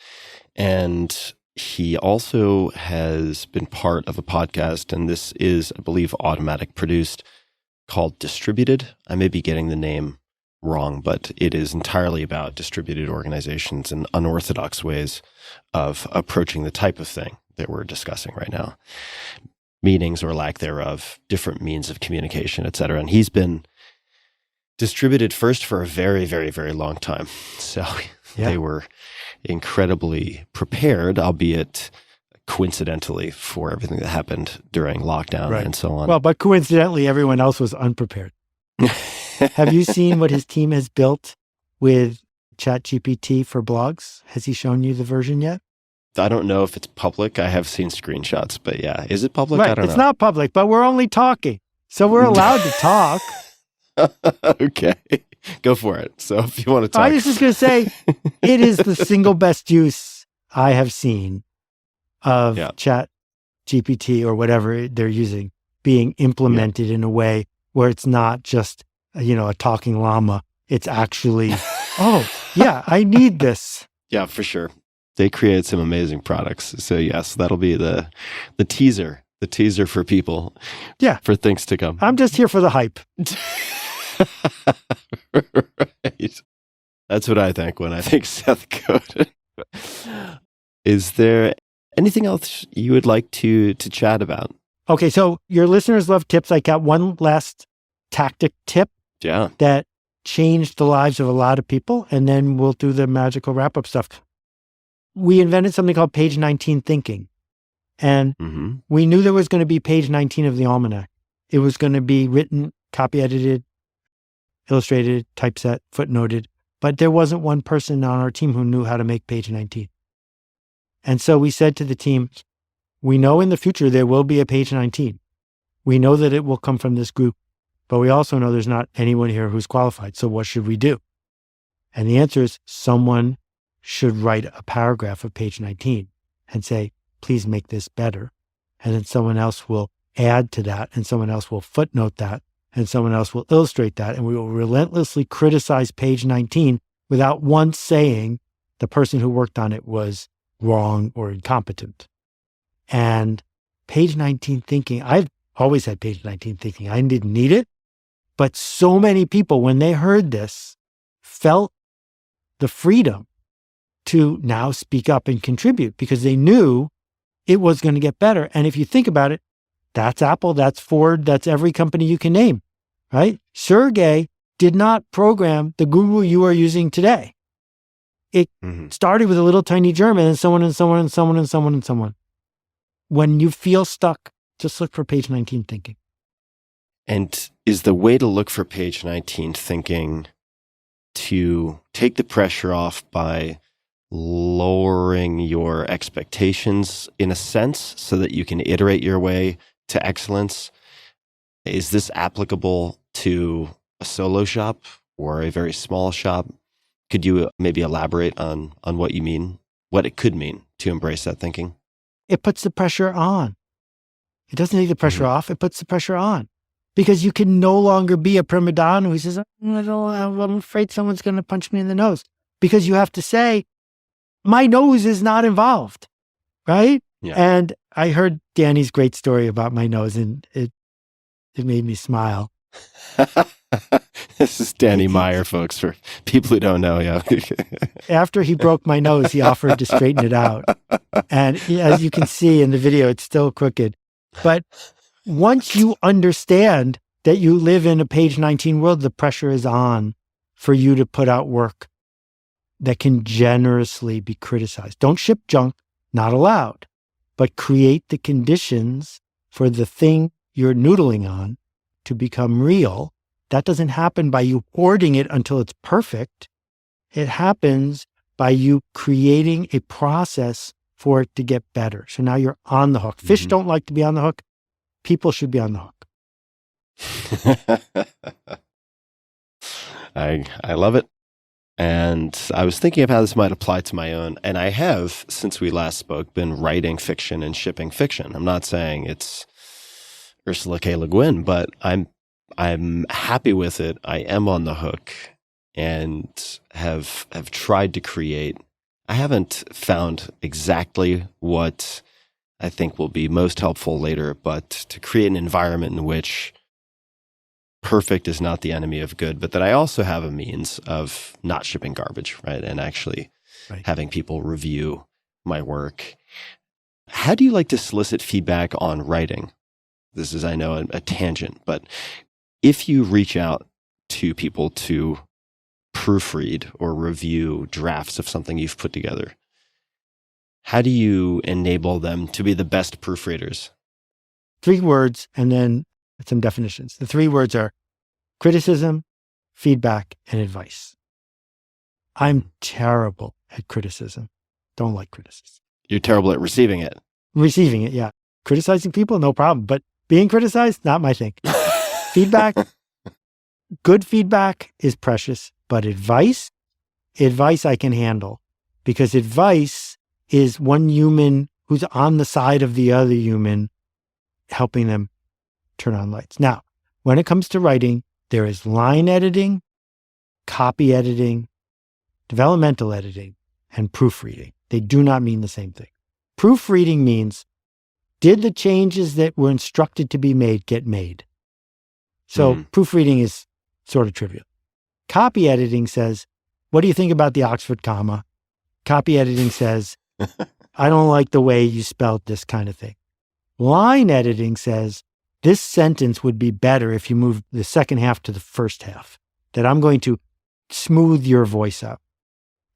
And he also has been part of a podcast, and this is, I believe, Automatic produced, called Distributed. I may be getting the name wrong, but it is entirely about distributed organizations and unorthodox ways of approaching the type of thing that we're discussing right now. Meetings or lack thereof, different means of communication, et cetera. And he's been distributed first for a very, very, very long time. So they were incredibly prepared, albeit coincidentally, for everything that happened during lockdown and so on. Well, but coincidentally, everyone else was unprepared. Have you seen what his team has built with ChatGPT for blogs? Has he shown you the version yet? I don't know if it's public. I have seen screenshots, but yeah. Is it public? Right. I don't know. It's not public, but we're only talking. So we're allowed to talk. Okay. Go for it. So if you want to talk. I was just going to say, it is the single best use I have seen of Chat GPT or whatever they're using being implemented in a way where it's not just, a talking llama. It's actually, I need this. Yeah, for sure. They create some amazing products. So yes, that'll be the teaser for people. Yeah. For things to come. I'm just here for the hype. Right. That's what I think when I think Seth Godin. Is there anything else you would like to chat about? Okay, so your listeners love tips. I got one last tactic tip that changed the lives of a lot of people, and then we'll do the magical wrap-up stuff. We invented something called page 19 thinking, and we knew there was going to be page 19 of the almanac. It was going to be written, copy-edited, illustrated, typeset, footnoted, but there wasn't one person on our team who knew how to make page 19. And so we said to the team, we know in the future there will be a page 19. We know that it will come from this group, but we also know there's not anyone here who's qualified. So what should we do? And the answer is someone should write a paragraph of page 19 and say, please make this better. And then someone else will add to that, and someone else will footnote that, and someone else will illustrate that, and we will relentlessly criticize page 19 without once saying the person who worked on it was wrong or incompetent. And page 19 thinking, I've always had page 19 thinking. I didn't need it, but so many people, when they heard this, felt the freedom to now speak up and contribute because they knew it was going to get better. And if you think about it, that's Apple, that's Ford, that's every company you can name, right? Sergey did not program the Google you are using today. It started with a little tiny German and someone and someone and someone and someone and someone. When you feel stuck, just look for page 19 thinking. And is the way to look for page 19 thinking to take the pressure off by lowering your expectations in a sense so that you can iterate your way to excellence? Is this applicable to a solo shop or a very small shop? Could you maybe elaborate on what you mean, what it could mean to embrace that thinking? It puts the pressure on. It doesn't take the pressure off. It puts the pressure on because you can no longer be a prima donna who says, I'm afraid someone's going to punch me in the nose, because you have to say, my nose is not involved, right? Yeah. And I heard Danny's great story about my nose, and it made me smile. This is Danny Meyer, folks, for people who don't know. Yeah. After he broke my nose, he offered to straighten it out. And as you can see in the video, it's still crooked. But once you understand that you live in a page 19 world, the pressure is on for you to put out work that can generously be criticized. Don't ship junk, not allowed, but create the conditions for the thing you're noodling on to become real. That doesn't happen by you hoarding it until it's perfect. It happens by you creating a process for it to get better. So now you're on the hook. Fish don't like to be on the hook. People should be on the hook. I love it. And I was thinking of how this might apply to my own. And I have, since we last spoke, been writing fiction and shipping fiction. I'm not saying it's Ursula K. Le Guin, but I'm happy with it. I am on the hook and have tried to create I haven't found exactly what I think will be most helpful later, but to create an environment in which perfect is not the enemy of good, but that I also have a means of not shipping garbage, right? And actually having people review my work. How do you like to solicit feedback on writing? This is, I know, a tangent, but if you reach out to people to proofread or review drafts of something you've put together, how do you enable them to be the best proofreaders? 3 words and then some definitions. The 3 words are criticism, feedback, and advice. I'm terrible at criticism. Don't like criticism. You're terrible at receiving it. Receiving it, yeah. Criticizing people, no problem. But being criticized, not my thing. Feedback, good feedback is precious. But advice I can handle. Because advice is one human who's on the side of the other human, helping them turn on lights. Now, when it comes to writing, there is line editing, copy editing, developmental editing, and proofreading. They do not mean the same thing. Proofreading means, did the changes that were instructed to be made get made? So proofreading is sort of trivial. Copy editing says, what do you think about the Oxford comma? Copy editing says, I don't like the way you spelled this kind of thing. Line editing says, this sentence would be better if you moved the second half to the first half, that I'm going to smooth your voice out.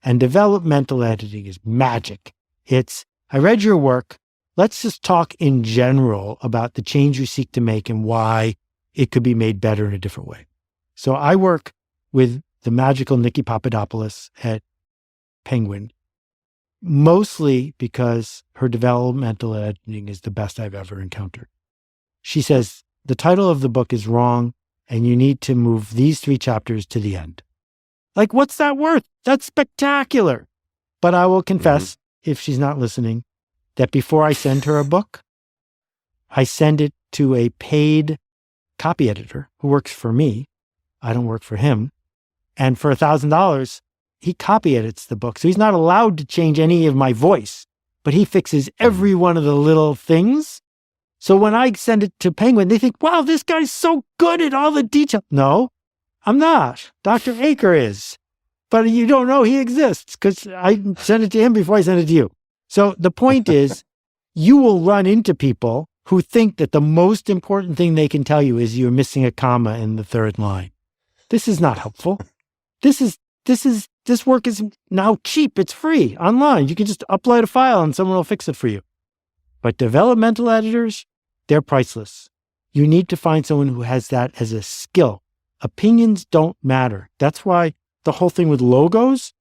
And developmental editing is magic. It's, I read your work. Let's just talk in general about the change you seek to make and why it could be made better in a different way. So I work with the magical Nikki Papadopoulos at Penguin, mostly because her developmental editing is the best I've ever encountered. She says, the title of the book is wrong, and you need to move these 3 chapters to the end. Like, what's that worth? That's spectacular. But I will confess, if she's not listening, that before I send her a book, I send it to a paid copy editor who works for me. I don't work for him. And for $1,000, he copy edits the book. So he's not allowed to change any of my voice, but he fixes every one of the little things. So when I send it to Penguin, they think, wow, this guy's so good at all the detail. No, I'm not. Dr. Aker is. But you don't know he exists because I sent it to him before I sent it to you. So the point is, you will run into people who think that the most important thing they can tell you is you're missing a comma in the 3rd line. This is not helpful. This work is now cheap. It's free online. You can just upload a file and someone will fix it for you. But developmental editors, they're priceless. You need to find someone who has that as a skill. Opinions don't matter. That's why the whole thing with logos,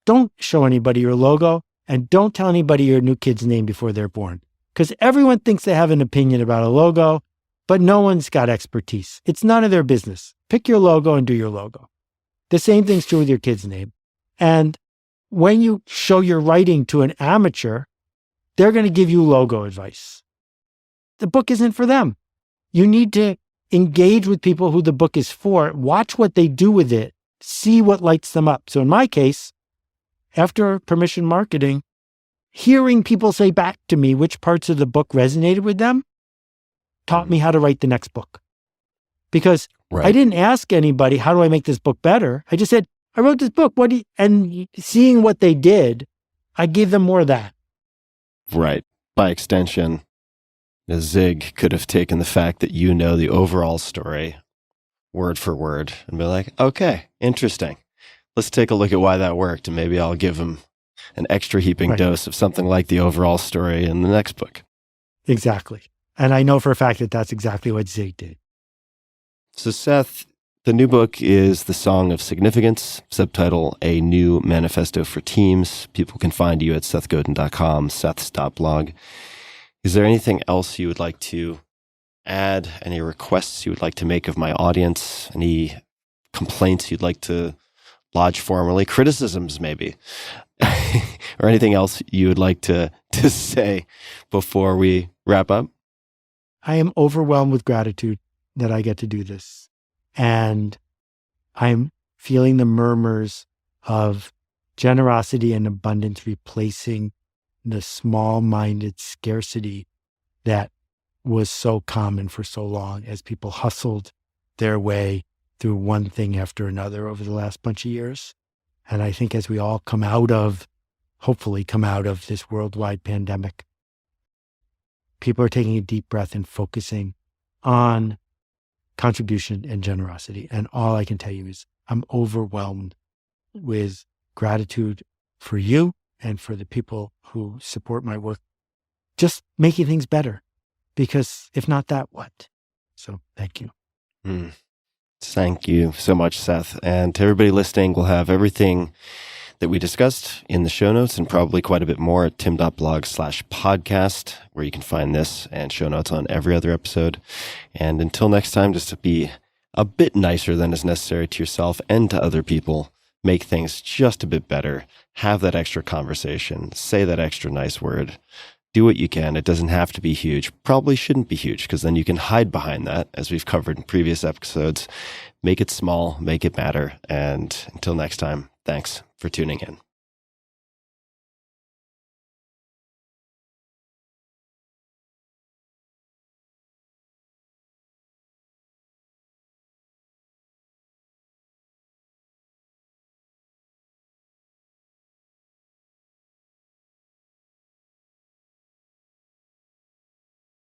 don't show anybody your logo and don't tell anybody your new kid's name before they're born. Because everyone thinks they have an opinion about a logo, but no one's got expertise. It's none of their business. Pick your logo and do your logo. The same thing's true with your kid's name. And when you show your writing to an amateur, they're going to give you logo advice. The book isn't for them. You need to engage with people who the book is for, watch what they do with it, see what lights them up. So in my case, after permission marketing, hearing people say back to me which parts of the book resonated with them taught me how to write the next book. Because I didn't ask anybody, how do I make this book better? I just said, I wrote this book. And seeing what they did, I gave them more of that. Right. By extension, Zig could have taken the fact that you know the overall story word for word and be like, okay, interesting. Let's take a look at why that worked. And maybe I'll give him an extra heaping dose of something like the overall story in the next book. Exactly. And I know for a fact that that's exactly what Zig did. So Seth, the new book is The Song of Significance, subtitle A New Manifesto for Teams. People can find you at sethgodin.com, seths.blog. Is there anything else you would like to add? Any requests you would like to make of my audience? Any complaints you'd like to lodge formally? Criticisms, maybe? Or anything else you would like to say before we wrap up? I am overwhelmed with gratitude that I get to do this. And I'm feeling the murmurs of generosity and abundance replacing the small-minded scarcity that was so common for so long as people hustled their way through one thing after another over the last bunch of years. And I think as we all hopefully come out of this worldwide pandemic, people are taking a deep breath and focusing on contribution and generosity. And all I can tell you is I'm overwhelmed with gratitude for you and for the people who support my work, just making things better. Because if not that, what? So thank you. Thank you so much, Seth. And to everybody listening, we'll have everything that we discussed in the show notes and probably quite a bit more at tim.blog/podcast, where you can find this and show notes on every other episode. And until next time, just to be a bit nicer than is necessary to yourself and to other people. Make things just a bit better. Have that extra conversation. Say that extra nice word. Do what you can. It doesn't have to be huge. Probably shouldn't be huge, because then you can hide behind that, as we've covered in previous episodes. Make it small, make it matter. And until next time, thanks for tuning in.